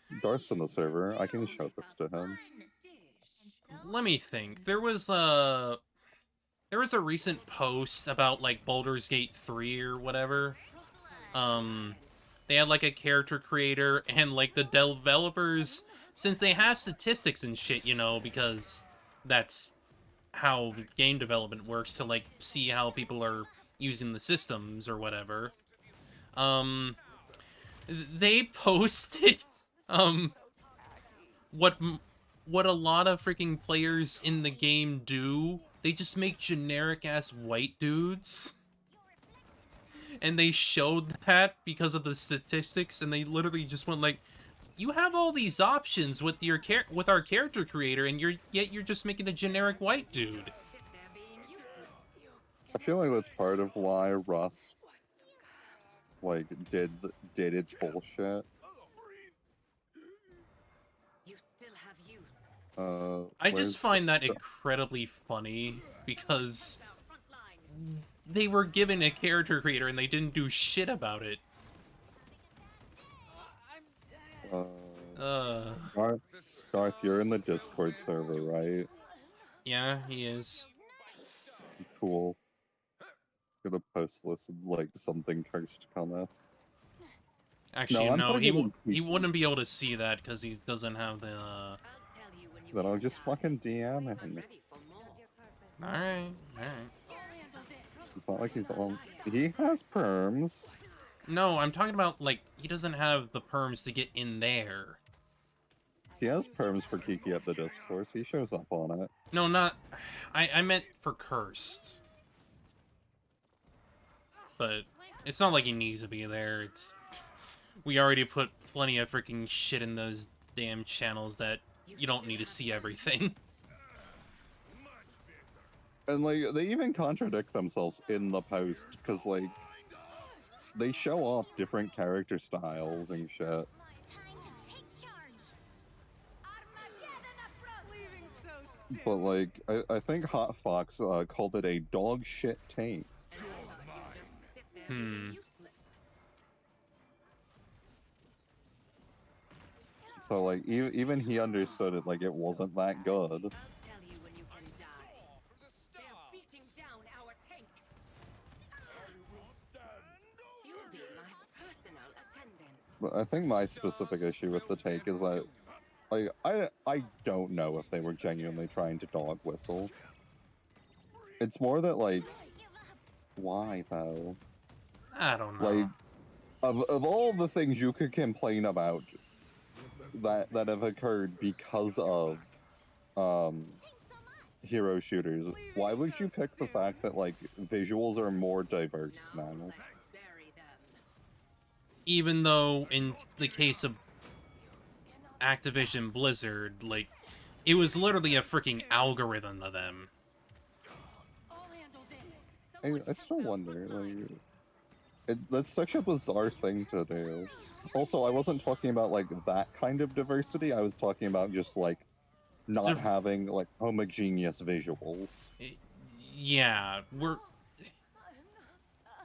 4, Darth's in the server. I can show this to him. 1. And so Let me think. There was a recent post about, like, Baldur's Gate 3 or whatever. They had, like, a character creator, and, like, the developers, since they have statistics and shit, you know, because that's how game development works, to, like, see how people are using the systems or whatever. They posted, what a lot of freaking players in the game do. They just make generic-ass white dudes. And they showed that because of the statistics, and they literally just went like, you have all these options with your with our character creator, and yet you're just making a generic white dude. I feel like that's part of why Rust, like, did its bullshit. You still have youth. I just where's- find that incredibly funny, because they were given a character creator and they didn't do shit about it. Darth, you're in the Discord server, right? Yeah, he is. Cool. Gonna post this like something cursed comment. Actually, I'm no, talking he about- wouldn't be able to see that because he doesn't have the. Then I'll just fucking DM him. All right. It's not like he's on. He has perms. No, I'm talking about, like, he doesn't have the perms to get in there. He has perms for Kiki at the Discourse. He shows up on it. No, not... I meant for Cursed. But it's not like he needs to be there. It's... We already put plenty of freaking shit in those damn channels that you don't need to see everything. And, like, they even contradict themselves in the post, because, like, they show off different character styles and shit. My time to take charge. Armageddon approach. But, like, I think Hot Fox called it a dog shit tank. So, like, even he understood it, like, it wasn't that good. But I think my specific issue with the take is that, like, I don't know if they were genuinely trying to dog whistle. It's more that, like, why though? I don't know. Like, of all the things you could complain about that have occurred because of hero shooters, why would you pick the fact that, like, visuals are more diverse now? Even though, in the case of Activision Blizzard, like, it was literally a freaking algorithm to them. I still wonder, like, that's such a bizarre thing to do. Also, I wasn't talking about, like, that kind of diversity, I was talking about just, like, not Div- having, like, homogeneous visuals. Yeah,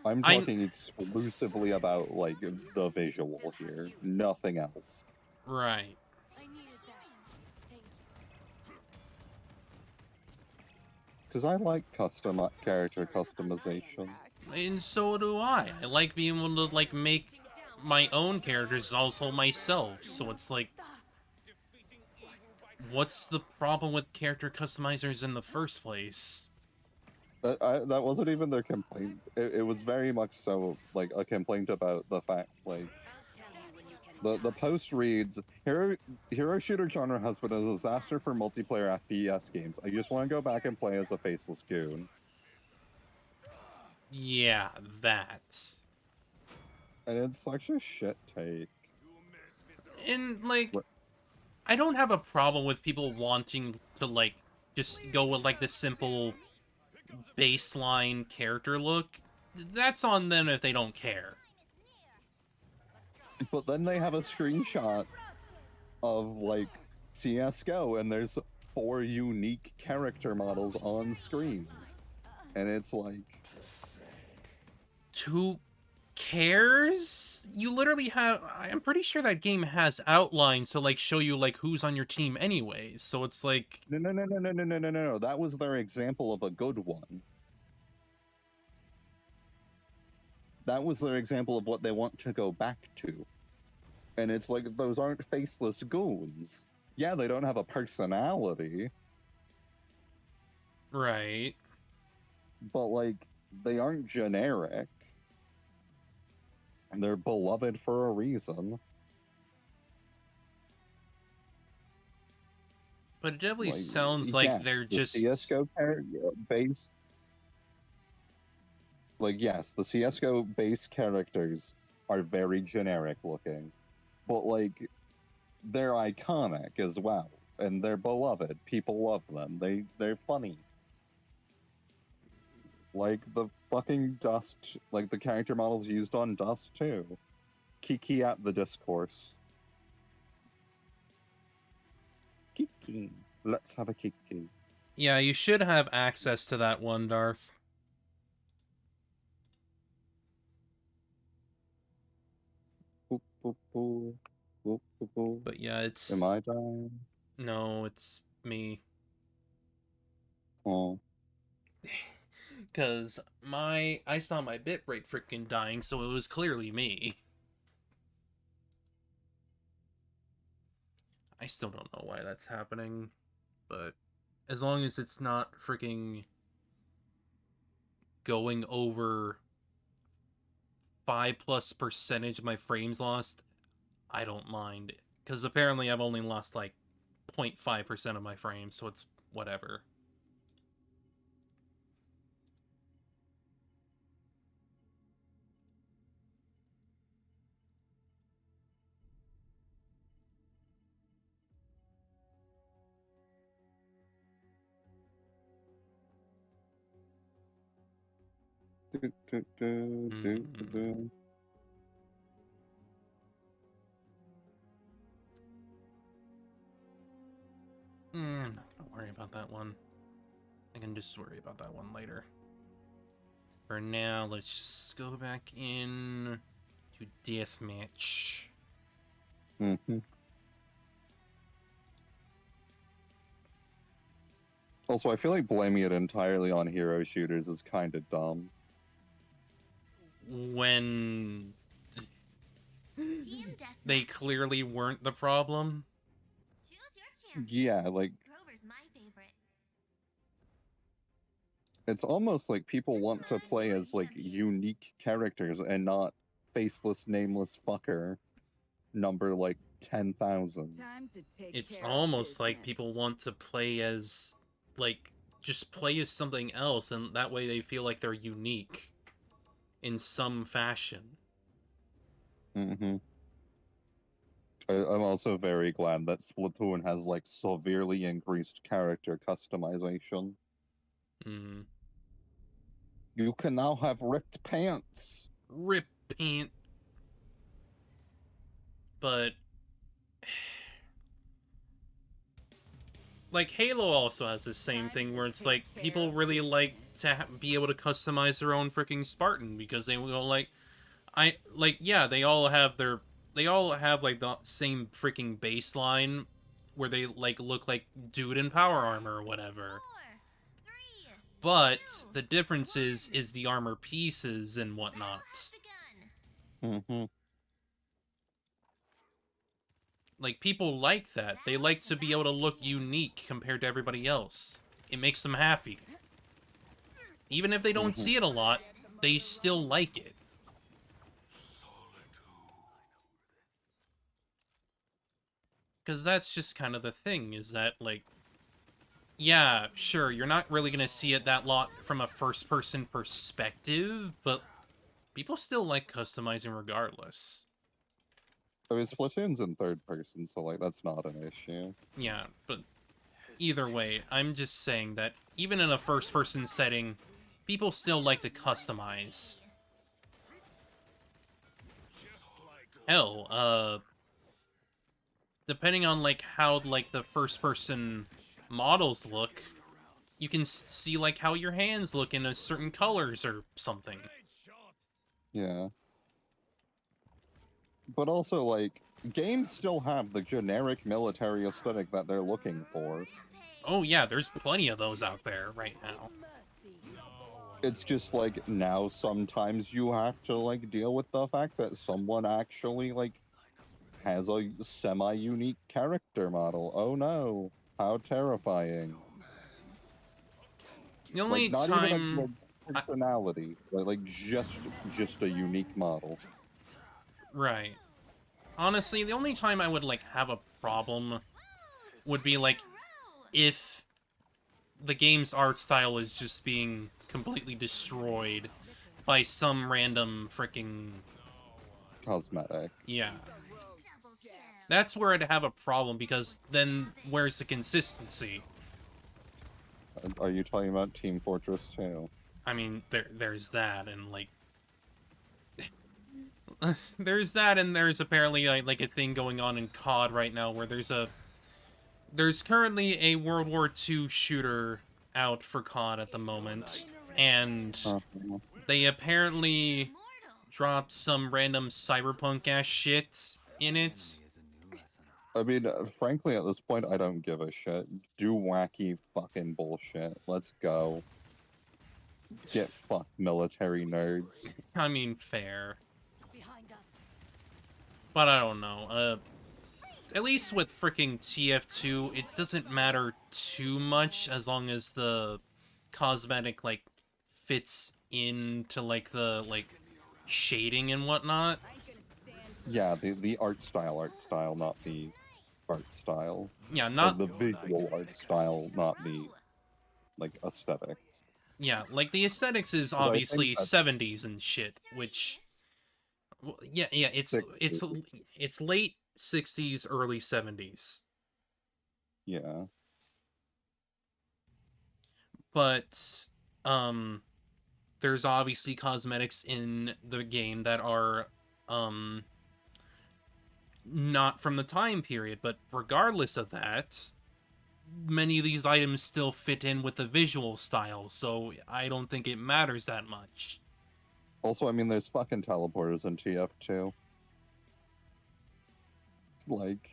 I'm I talking exclusively about, like, the visual here, nothing else. right. I needed that. Thank you. Because I like character customization. And so do I. I like being able to like make my own characters also myself. So it's like, what's the problem with character customizers in the first place? That wasn't even their complaint. It was very much so, like, a complaint about the fact, like, I'll tell you when you can the post reads, Hero shooter genre has been a disaster for multiplayer FPS games. I just want to go back and play as a faceless goon. Yeah, that. And it's such a shit take. And like, What- I don't have a problem with people wanting to like just go with like the simple baseline character look. That's on them if they don't care. But then they have a screenshot of, like, CSGO, and there's 4 unique character models on screen. And it's like, Who cares? You literally have. I'm pretty sure that game has outlines to like show you like who's on your team anyways. So it's like, no. That was their example of a good one. That was their example of what they want to go back to. And it's like, those aren't faceless goons. Yeah, they don't have a personality, right. but, like, they aren't generic. And they're beloved for a reason. But it definitely Like, sounds like yes, they're the just. CSGO base. Like, yes, the CSGO base characters are very generic looking. But, like, they're iconic as well. And they're beloved. People love them. They're funny. Like the fucking Dust, like the character models used on Dust too. Kiki at the discourse. Kiki. Let's have a Kiki. Yeah, you should have access to that one, Darth. Boop, boop, boop. Boop, boop, boop. But yeah, it's. Am I dying? No, it's me. Oh. Because I saw my bitrate freaking dying, so it was clearly me. I still don't know why that's happening, but as long as it's not freaking going over 5+% of my frames lost, I don't mind. Because apparently I've only lost like 0.5% of my frames, so it's whatever. Do, do, do, do, do. I'm not gonna worry about that one. I can just worry about that one later. For now, let's just go back in to deathmatch. Mm-hmm. Also, I feel like blaming it entirely on hero shooters is kind of dumb. When Team they deathmatch. clearly weren't the problem. Choose your champion. Yeah, like, Grover's my favorite. it's almost like people want to play as, like, unique characters and not faceless, nameless fucker number, like, 10,000. Time to take It's care of almost like people business. want to play as, like, just play as something else, and that way they feel like they're unique in some fashion. Mm-hmm. I'm also very glad that Splatoon has, like, severely increased character customization. Mm. You can now have ripped pants. Rip pant. But like Halo also has the same thing where it's like people really like to be able to customize their own freaking Spartan because they will like yeah, they all have like the same freaking baseline where they like look like dude in power armor or whatever. 4, 3, But the difference is the armor pieces and whatnot. Mm-hmm. Like people like that. They like to be able to look unique compared to everybody else. It makes them happy. Even if they don't see it a lot, they still like it. Because that's just kind of the thing, is that, like, yeah, sure, you're not really going to see it that lot from a first-person perspective, but people still like customizing regardless. I mean, Splatoon's in third person, so, like, that's not an issue. Yeah, but either way, I'm just saying that even in a first-person setting, people still like to customize. Hell, depending on, like, how, like, the first-person models look, you can see, like, how your hands look in a certain colors or something. Yeah. But also, like, games still have the generic military aesthetic that they're looking for. Oh yeah, there's plenty of those out there right now. It's just, like, now sometimes you have to, like, deal with the fact that someone actually, like, has a semi-unique character model. Oh no, how terrifying. The only Like, not time... even a personality, but, like, just a unique model. Right. Honestly, the only time I would, like, have a problem would be, like, if the game's art style is just being completely destroyed by some random freaking... Cosmetic. Yeah. That's where I'd have a problem, because then where's the consistency? Are you talking about Team Fortress 2? I mean, there's that, and, like... there's that, and there's apparently, like, a thing going on in COD right now where there's currently a World War II shooter out for COD at the moment, and they apparently dropped some random cyberpunk-ass shit in it. I mean, frankly, at this point, I don't give a shit. Do wacky fucking bullshit. Let's go. Get fucked, military nerds. I mean, fair. But I don't know. At least with freaking TF2, it doesn't matter too much as long as the cosmetic, like, fits into, like, the, like, shading and whatnot. Yeah, the art style, not the art style. Yeah, Or not... the visual art style, not the, like, aesthetics. Yeah, like, the aesthetics is But I think obviously that's- 70s and shit, which... Well, yeah, it's late 60s, early 70s. Yeah. But, there's obviously cosmetics in the game that are, not from the time period, but regardless of that, many of these items still fit in with the visual style, so I don't think it matters that much. Also, I mean, there's fucking teleporters in TF2. Like...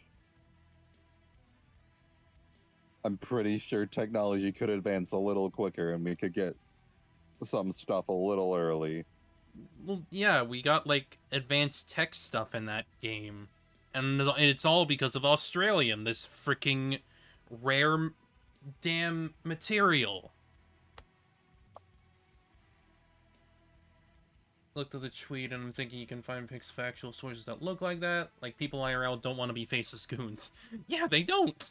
I'm pretty sure technology could advance a little quicker and we could get some stuff a little early. Well, yeah, we got, like, advanced tech stuff in that game. And it's all because of Australium, this freaking rare damn material. Looked at the tweet and I'm thinking you can find pics of actual sources that look like that. Like, people IRL don't want to be faceless goons. Yeah, they don't!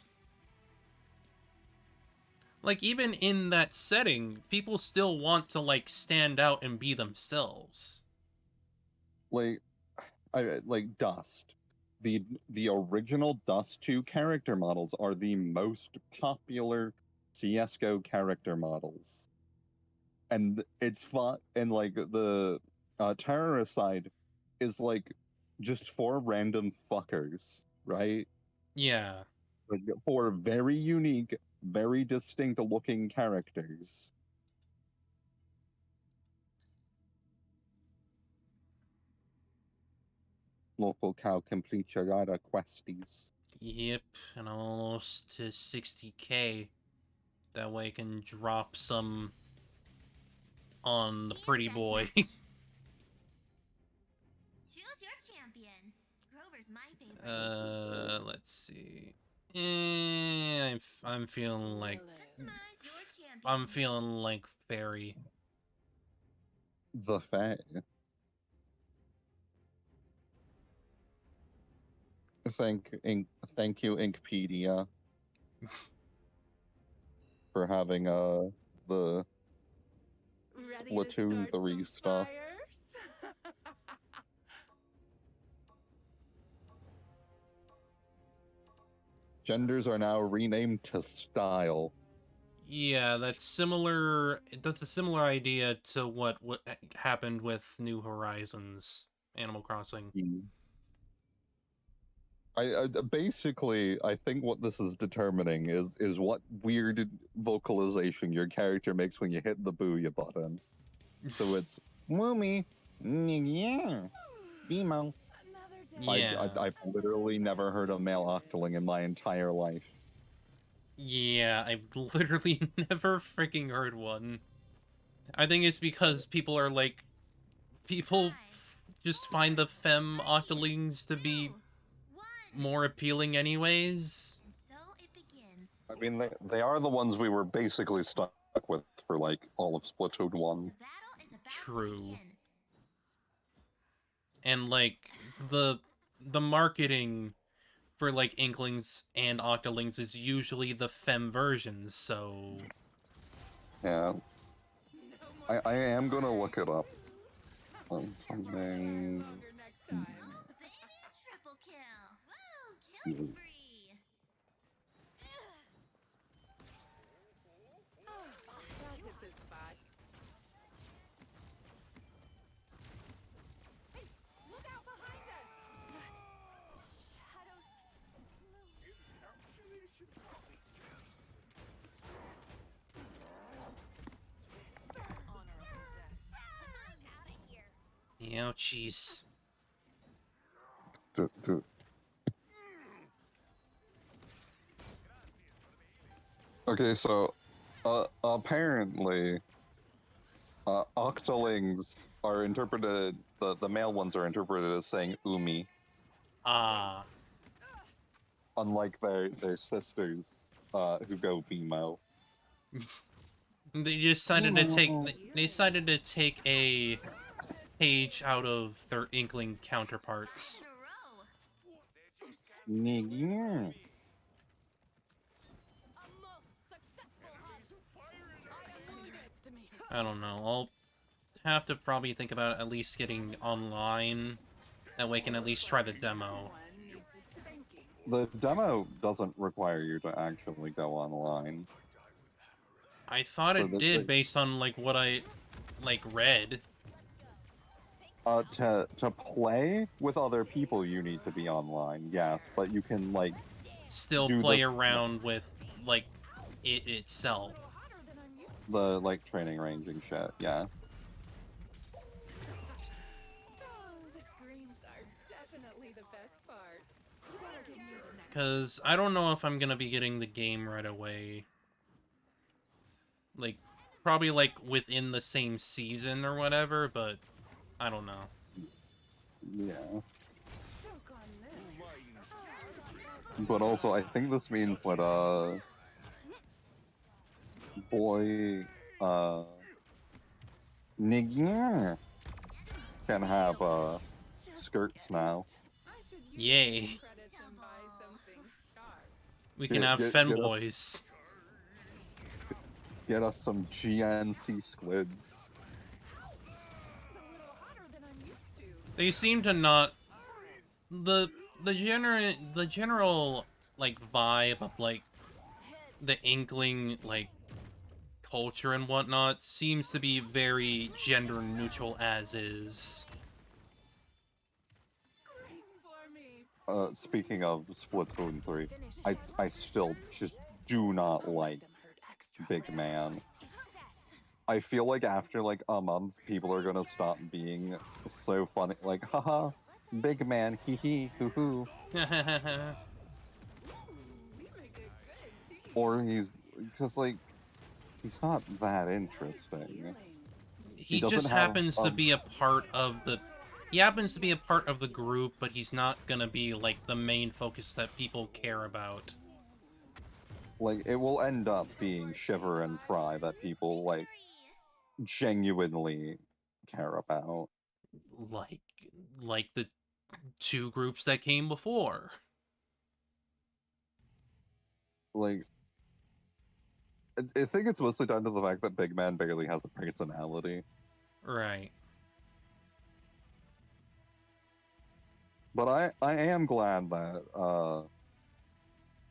Like, even in that setting, people still want to, like, stand out and be themselves. Like, like Dust. The original Dust 2 character models are the most popular CSGO character models. and it's fun, and like the terrorist side is like just 4 random fuckers, right? Yeah. Like 4 very unique, very distinct looking characters. Local cow complete your other questies. Yep, and I'm almost to 60k. That way I can drop some on the pretty boy. Choose your champion. Grover's my favorite. Let's see. I'm feeling like Customize your champion. I'm feeling like fairy. The Fae. Thank you, Inkpedia, for having the Splatoon 3 stuff. Genders are now renamed to style. Yeah, that's similar. That's a similar idea to what happened with New Horizons, Animal Crossing. I basically, I think what this is determining is what weird vocalization your character makes when you hit the booyah button. So it's Woomy, yes, Demo. Yeah. I've literally never heard a male octoling in my entire life. Yeah, I've literally never freaking heard one. I think it's because people are like, just find the femme octolings to be more appealing anyways. And so it begins. I mean, they are the ones we were basically stuck with for like all of Splatoon 1. The battle is about True. to begin. And like the marketing for like Inklings and Octolings is usually the femme versions, so Yeah. I am gonna look it up. Something. Oh, baby, triple kill. Woo, killing spree. Look out behind us! Shadows. ouchies. Okay, so apparently octolings are interpreted, the male ones are interpreted as saying umi, Ah. unlike their sisters who go Vimo. They decided to take a page out of their Inkling counterparts. In a row. Yes. I don't know. I'll have to probably think about at least getting online. That way I can at least try the demo. The demo doesn't require you to actually go online. I thought So it that's did like- based on like what I read. To play with other people, you need to be online, yes, but you can like Still do play this- around with like it itself. the like training range and shit, yeah. Oh, the screams are definitely the best part. You better give me the next. Because I don't know if I'm gonna be getting the game right away. Like, probably like within the same season or whatever, but I don't know. Yeah. Joke on this. But also, I think this means that, boy, niggas can have, skirts now. I should use Yay. these credits and buy something sharp. We can Get- have get- get up. femboys. Get us some GNC squids. It's a little hotter than I'm used to. They seem to not the general like vibe of like the Inkling like culture and whatnot seems to be very gender neutral as is. Speaking of Splatoon 3, I still just do not like Big Man. I feel like after like a month, people are gonna stop being so funny, like, haha, Big Man, hee hee, hoo hoo. Or because like, he's not that interesting. He doesn't just have, happens to be a part of the... He happens to be a part of the group, but he's not gonna be, like, the main focus that people care about. Like, it will end up being Shiver and Fry that people, like, genuinely care about. Like the two groups that came before. Like, I think it's mostly down to the fact that Big Man barely has a personality. Right. But I am glad that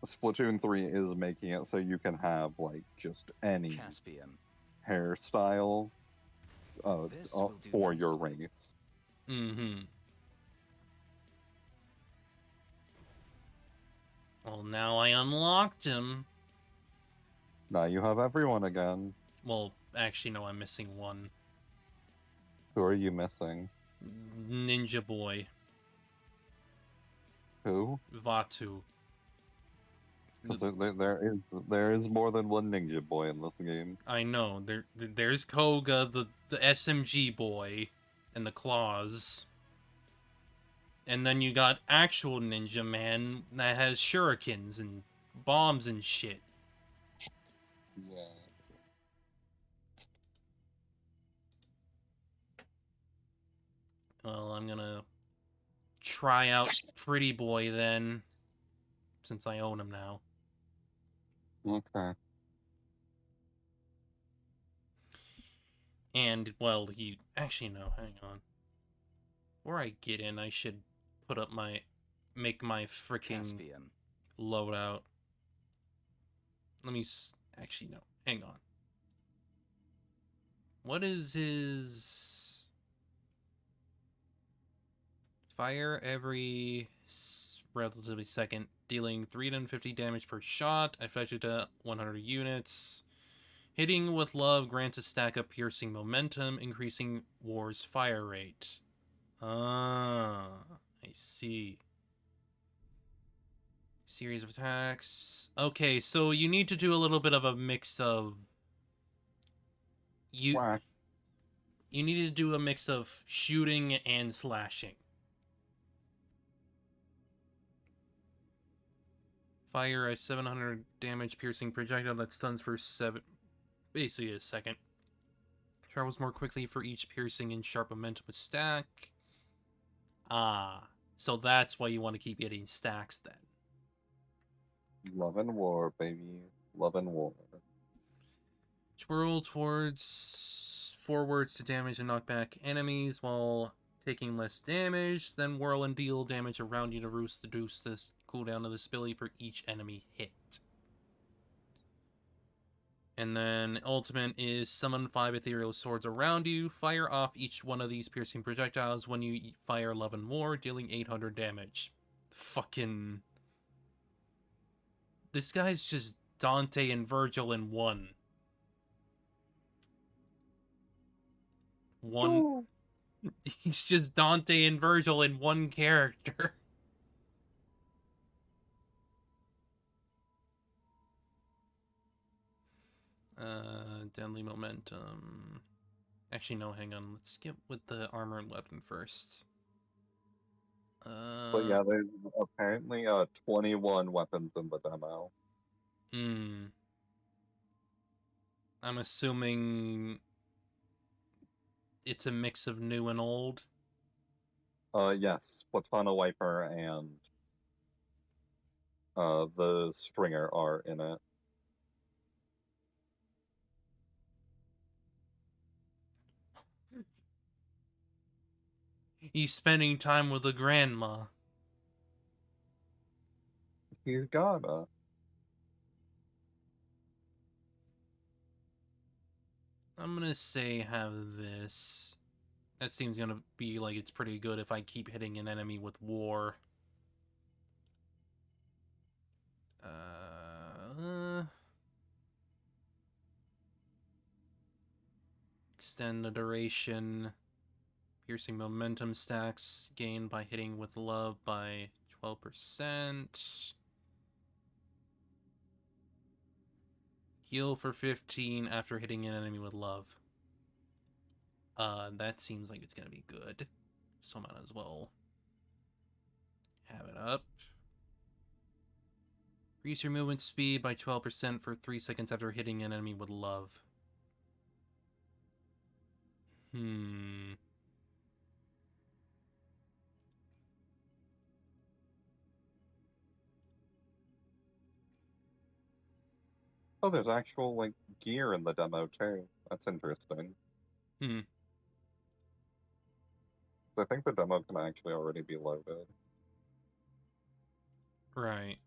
Splatoon 3 is making it so you can have like just any hairstyle for your race. Mm-hmm. Well, now I unlocked him. Now you have everyone again. Well, actually, no, I'm missing one. Who are you missing? Ninja Boy. Who? Vatu. Because there is more than one Ninja Boy in this game. I know. There's Koga, the SMG boy, and the claws. And then you got actual Ninja Man that has shurikens and bombs and shit. Yeah. Well, I'm gonna try out Pretty Boy then, since I own him now. Okay. And, well, he... Actually, no, hang on. Before I get in, I should put up my... Make my freaking loadout. Let me... Actually, no. Hang on. What is his... Fire every relatively second, dealing 350 damage per shot, affected to 100 units. Hitting with love grants a stack of piercing momentum, increasing war's fire rate. Ah, I see. Series of attacks. Okay, so you need to do a little bit of a mix of... You need to do a mix of shooting and slashing. Fire a 700 damage piercing projectile that stuns for basically a second. Travels more quickly for each piercing and sharp momentum stack. Ah, so that's why you want to keep getting stacks then. Love and war, baby. Love and war. Twirl forwards to damage and knock back enemies while taking less damage, then whirl and deal damage around you to reduce this cooldown of this ability for each enemy hit. And then ultimate is summon 5 ethereal swords around you, fire off each one of these piercing projectiles when you fire Love and War, dealing 800 damage. Fucking... This guy's just Dante and Virgil in one. One... He's just Dante and Virgil in one character. Deadly momentum. Actually, no, hang on. Let's get with the armor and weapon first. But yeah, there's apparently 21 weapons in the demo. I'm assuming it's a mix of new and old. Yes, Platana Wiper and the Stringer are in it. He's spending time with the grandma. He's gotta. I'm gonna say have this. That seems gonna be like it's pretty good if I keep hitting an enemy with war. Extend the duration. Piercing momentum stacks gained by hitting with love by 12%. Heal for 15 after hitting an enemy with love. That seems like it's gonna be good. So I might as well have it up. Increase your movement speed by 12% for 3 seconds after hitting an enemy with love. Oh, there's actual, like, gear in the demo, too. That's interesting. I think the demo can actually already be loaded. Right.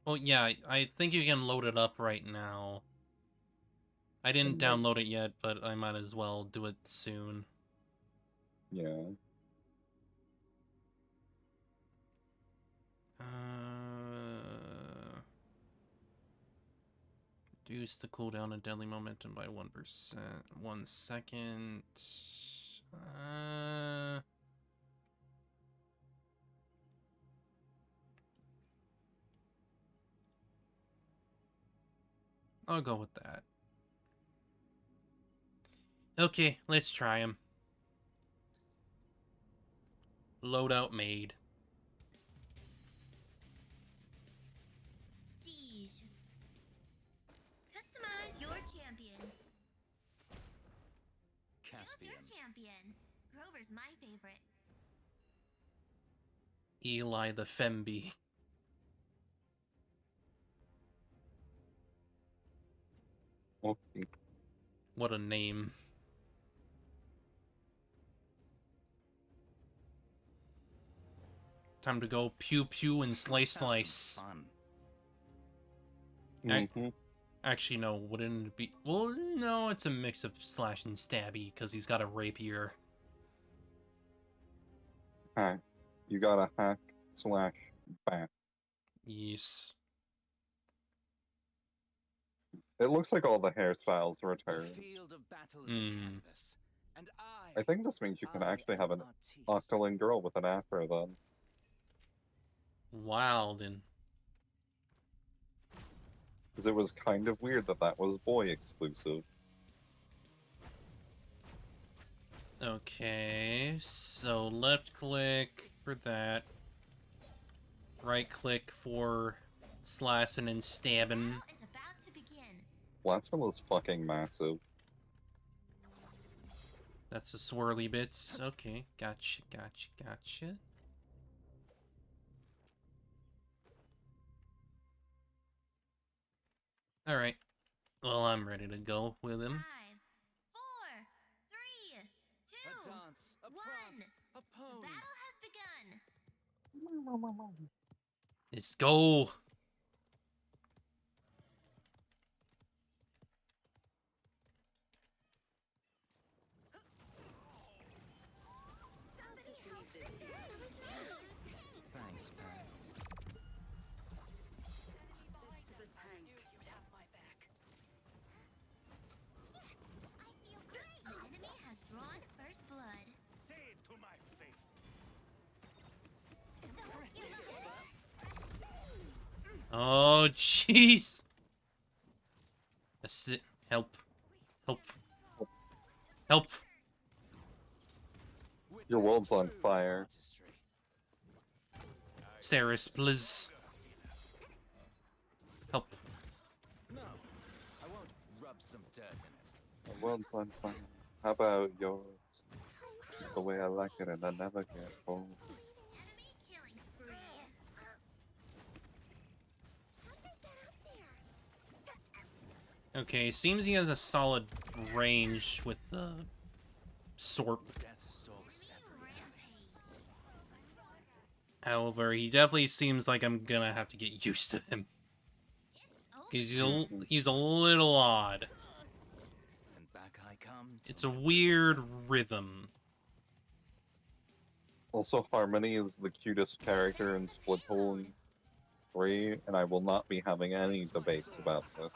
Well, yeah, I think you can load it up right now. I didn't download it yet, but I might as well do it soon. Yeah. Reduce the cooldown of deadly momentum by 1%. 1 second. I'll go with that. Okay, let's try him. Loadout made. Siege. Customize your champion. Choose your champion. Grover's my favorite. Eli the Femby. Okay. What a name. Time to go pew pew and slice slice. Actually, no, wouldn't it be... Well, no, it's a mix of slash and stabby, because he's got a rapier. Hack. You gotta hack slash back. Yes. It looks like all the hairstyles returned. I think this means you can actually have an Octoling girl with an afro then. Wilden. Because it was kind of weird that that was boy exclusive. Okay, so left click for that. Right click for slashing and stabbing. Battle is about to begin. Blasphemous fucking massive. That's the swirly bits. Okay, gotcha, gotcha, gotcha. Alright. Well, I'm ready to go with him. 5, 4, 3, 2, 1. The battle has begun. Let's go! Thanks, Pat. The enemy has drawn first blood. Say it to my face. Oh, jeez! That's it. Help. Help. Help. Your world's on fire. Saris, please. Help. No, I won't rub some dirt in it. The world's on fire. How about yours? Just the way I like it and I never get old. Enemy killing spree. Okay, seems he has a solid range with the sword. Death stalks Rampage. However, he definitely seems like I'm gonna have to get used to him. It's over. He's a little odd. and Come to It's a weird rhythm. Also, Harmony is the cutest character in Splatoon 3, and I will not be having any debates about this.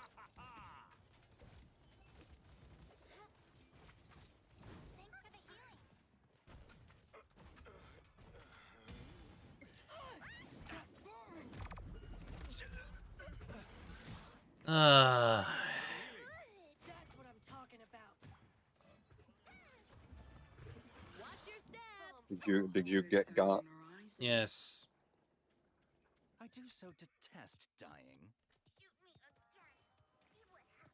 Thanks for the healing. That's what I'm talking about. Watch your step. Did you get got? Yes. I do so detest dying. Shoot me again. See what happens.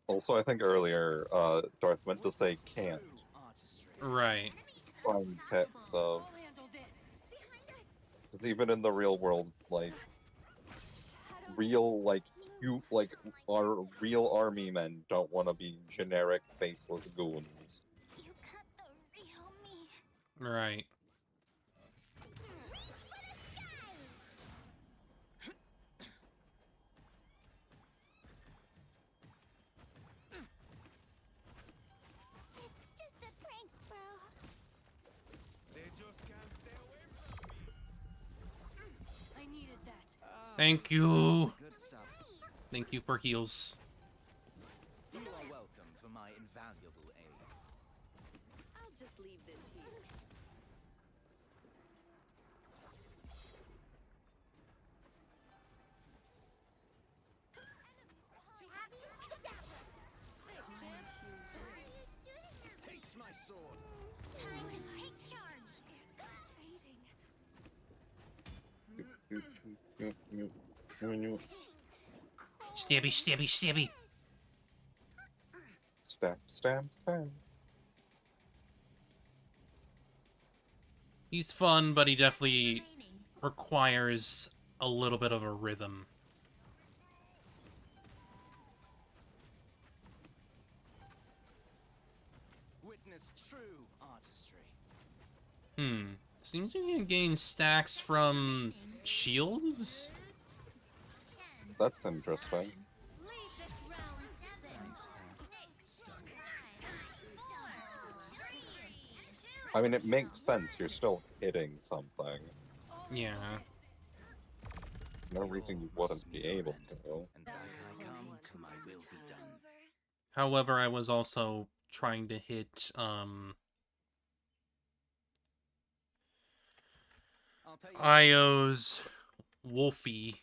Also, I think earlier, Darth meant to say Witness can't. true artistry. Right. Find text, so... I'll handle this. Behind us. Because even in the real world, like, real, like, our real army men don't want to be generic, faceless goons. You got the real me. Right. Reach for the sky. It's just a prank, bro. They just can't stay away from me. I needed that. Thank That's you. the good stuff. Thank you for heals. You are welcome for my invaluable aid. I'll just leave this here. Thanks, champ. Taste my sword. Time to take charge. Fading. Stabby, stabby, stabby. Stab, stab, stab. He's fun, but he definitely Remaining. requires a little bit of a rhythm. Witness true artistry. Seems you can gain stacks from shields? 10, That's interesting. 9, leave this realm. 7, 6, 5, 4, 3, 2, I mean, it makes sense. You're still hitting something. Yeah. No reason you wouldn't be able to. And back I come to my will be done. However, I was also trying to hit, I'll pay you. Io's Wolfie,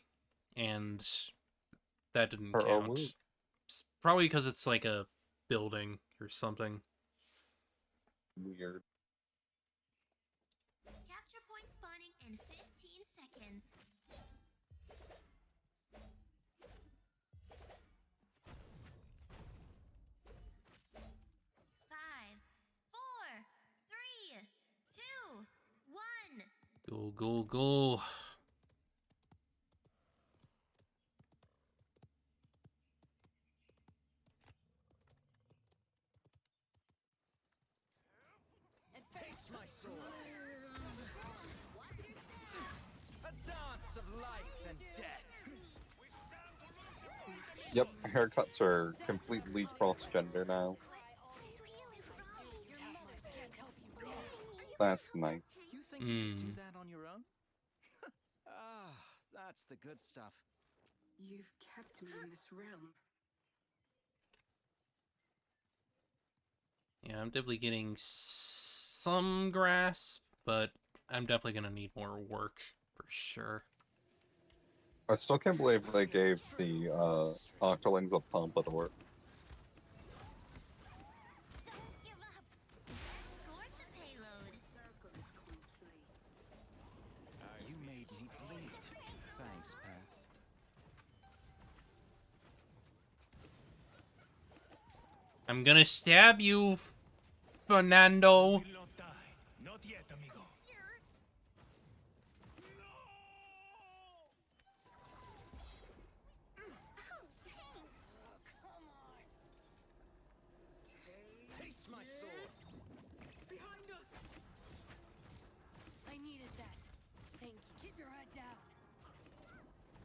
and that didn't Or count. Wolf. Probably because it's like a building or something. Weird. capture point spawning in 15 seconds. Five, four, three, two, one. Go, go, go. And taste my sword. A dance of life and death. Yep, haircuts are completely cross-gender now. That's nice. You think you could do Hmm. that on your own? Ah, that's the good stuff. You've kept me in this realm. Yeah, I'm definitely getting some grasp, but I'm definitely gonna need more work for sure. I still can't believe they gave the Octolings a pompadour. Don't give up. Escort the payload. Circle is complete. You made me bleed. Thanks, Pat. I'm gonna stab you, Fernando. Will not die. Not yet, amigo. Taste my sword. Behind us! I needed that. Thank you. Keep your head down.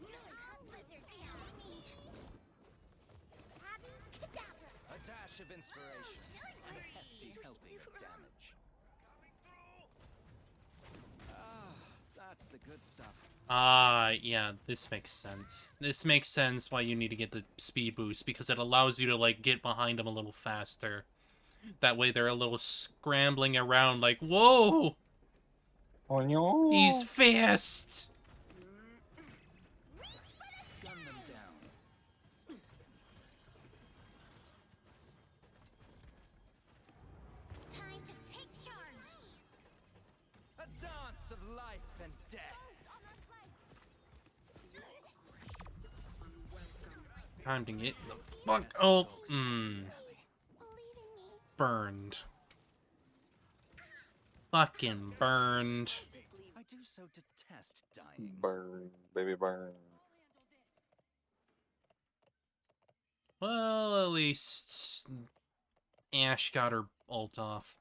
Lizard me. Abby, Kadabra. Attach dash of inspiration. Killing And a spree. hefty helping of damage. Ah, that's the good stuff. Yeah, this makes sense. This makes sense why you need to get the speed boost, because it allows you to, like, get behind them a little faster. That way they're a little scrambling around like, whoa! Oh no! He's fast! Gun them down. Time to take charge. A dance of life and death. Time to get the fuck. Oh, burned. Fucking burned. I do so detest dying. Burn, baby, burn. Well, at least Ash got her ult off.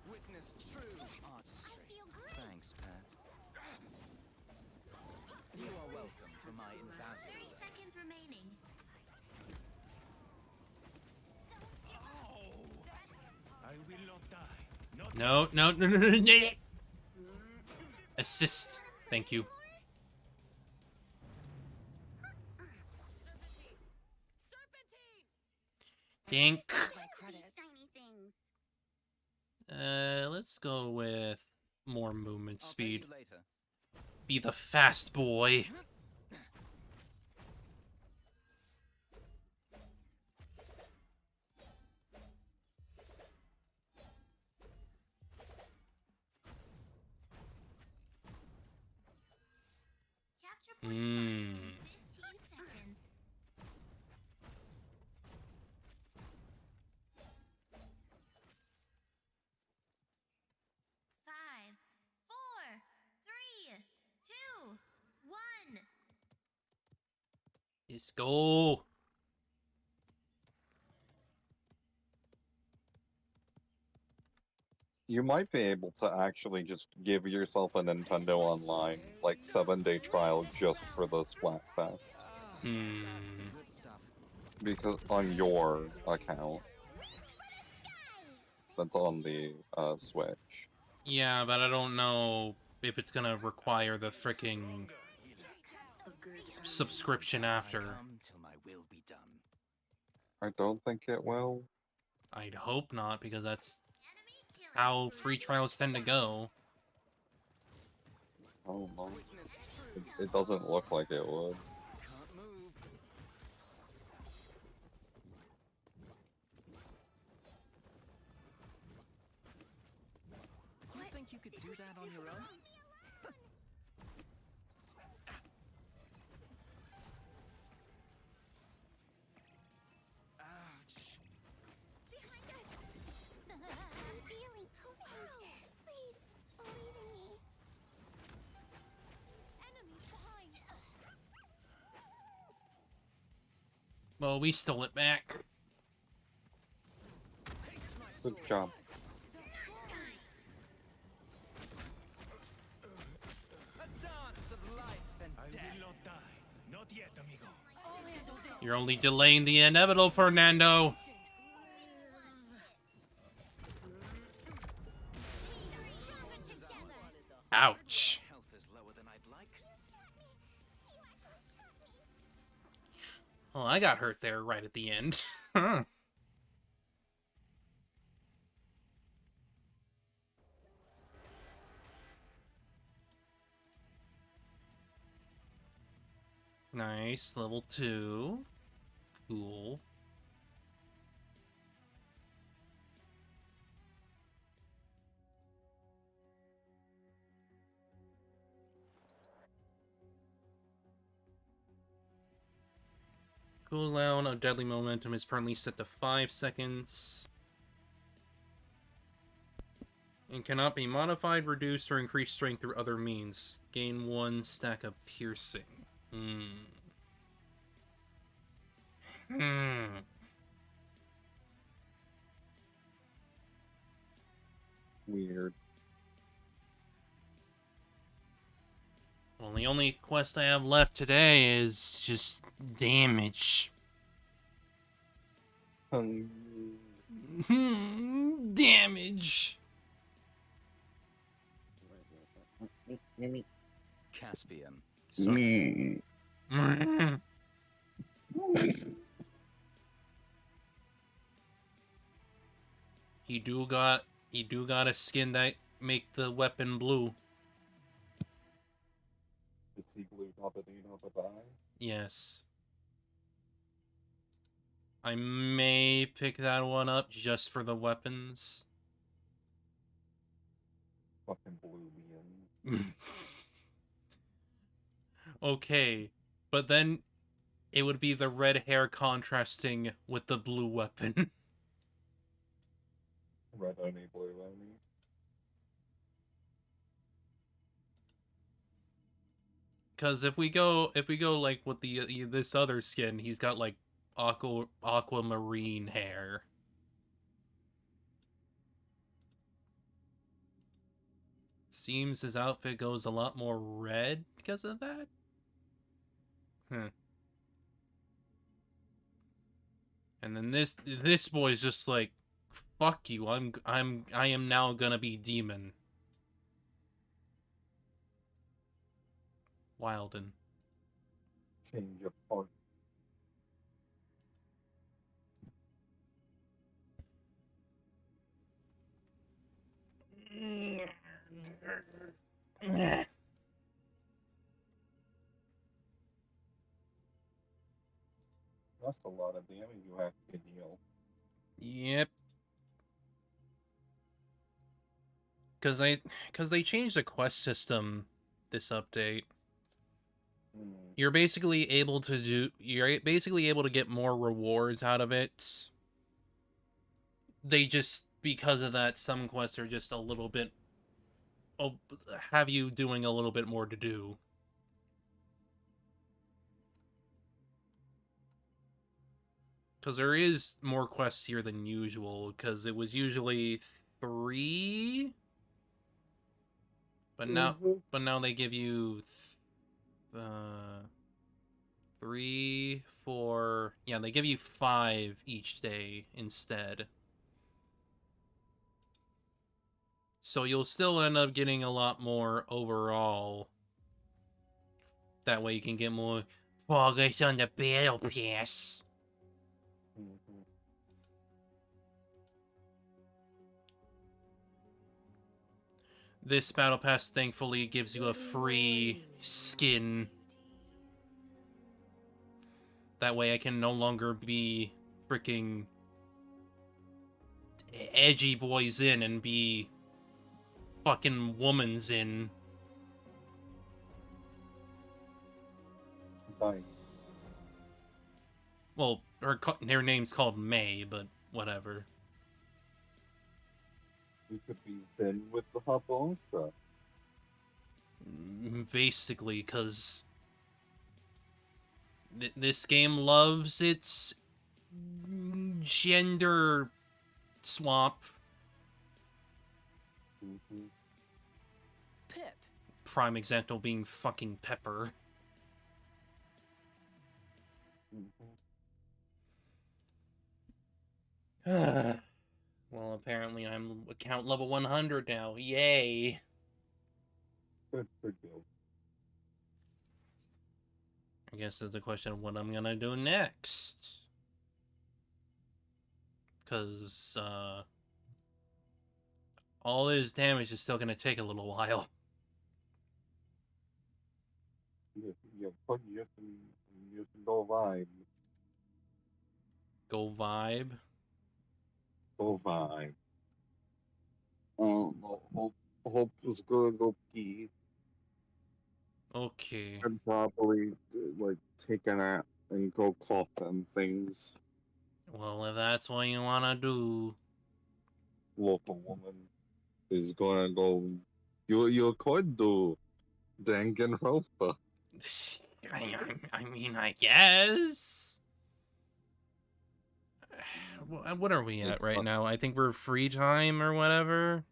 Witness true artistry. Thanks, Pat. You are welcome for my 30 invaluable. seconds remaining. I will not die. Not No, no, no, no, no, no. Assist. Thank you. Dink. My credits. Tiny things. Let's go with more movement I'll pay speed. you later. Be the fast boy. Capture point spotted in 15 seconds. Five, four, three, two, one. Let's go. You might be able to actually just give yourself a Nintendo Online, like 7-day trial just for the Splatfest. That's the good stuff. Because on your account. That's on the Switch. Yeah, but I don't know if it's gonna require the freaking A good subscription I after. come till my will be done. I don't think it will. I'd hope not, because that's Enemy killing how spree. free trials tend to go. Oh no. Witness true. It doesn't look like it would. Can't move. You think you could do that on your own? Ouch. Behind us. I'm feeling wind. Please believe in me. Enemies behind. Well, we stole it back. Taste my Good sword. job. A dance of life and I death. will not die. Not yet, amigo. You're only delaying the inevitable, Fernando. Ouch. Health is lower than I'd like. Well, I got hurt there right at the end. Huh. Nice, level 2. Cool. Cooldown of Deadly Momentum is currently set to 5 seconds. And cannot be modified, reduced, or increased strength through other means. Gain 1 stack of piercing. Weird. Well, the only quest I have left today is just damage. Damage. Caspian. He do got a skin that make the weapon blue. Is he blue die? Yes. I may pick that one up just for the weapons. Fucking blue me in. Okay, but then it would be the red hair contrasting with the blue weapon. Red only, blue only. Cause if we go like with the this other skin, he's got like aquamarine hair. Seems his outfit goes a lot more red because of that. And then this boy's just like, fuck you. I am now gonna be demon. Wilden. Change of heart. That's a lot of damage you have to deal. Yep. Cause they changed the quest system this update. You're basically able to get more rewards out of it. They just, because of that, some quests are just a little bit have you doing a little bit more to do. Because there is more quests here than usual, because it was usually 3, but now they give you 3, 4, yeah, they give you 5 each day instead. So you'll still end up getting a lot more overall. That way you can get more progress on the battle pass. This battle pass thankfully gives you a free skin. That way I can no longer be freaking edgy boys in and be fucking woman's in. Fine. Well, her name's called May, but whatever. You could be Zen with the Habosa. Basically, because this game loves its gender swap. Pip. Prime example being fucking Pepper. Well, apparently I'm account level 100 now. Yay! Good for you. I guess it's a question of what I'm gonna do next. Because, all this damage is still gonna take a little while. You just go vibe. Go vibe? Go vibe. Hope is gonna go pee. Okay. And probably like take a nap and go cough and things. Well, if that's what you wanna do. Local woman is gonna go. You could do Danganronpa. I mean, I guess. What are we at right now? I think we're free time or whatever.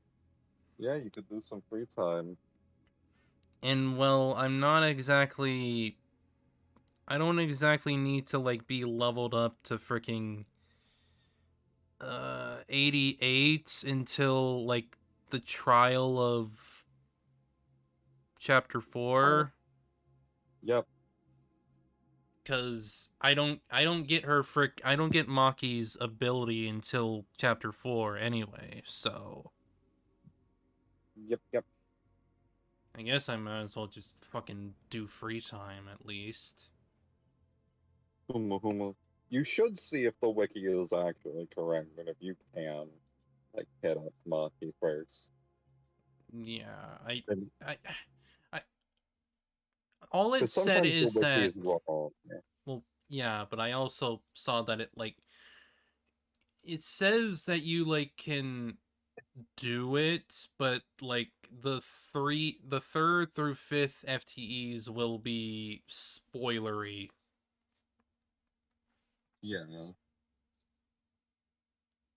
Yeah, you could do some free time. And well, I'm not exactly... I don't exactly need to, like, be leveled up to freaking 88 until, like, the trial of chapter 4. Yep. Cause I don't get I don't get Maki's ability until chapter 4 anyway, so Yep. I guess I might as well just fucking do free time at least. Huma. You should see if the wiki is actually correct, and if you can, like, hit up Maki first. Yeah, And- I all it Because said sometimes the is wiki that, is wrong. well, yeah, but I also saw that it says that you like can do it, but like the third through fifth FTEs will be spoilery. Yeah.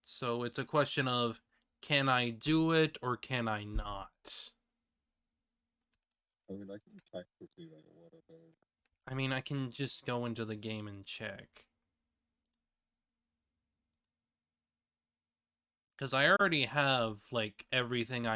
So it's a question of, can I do it or can I not? I mean, I can check to see like what it is. I mean, I can just go into the game and check. Because I already have, like, everything I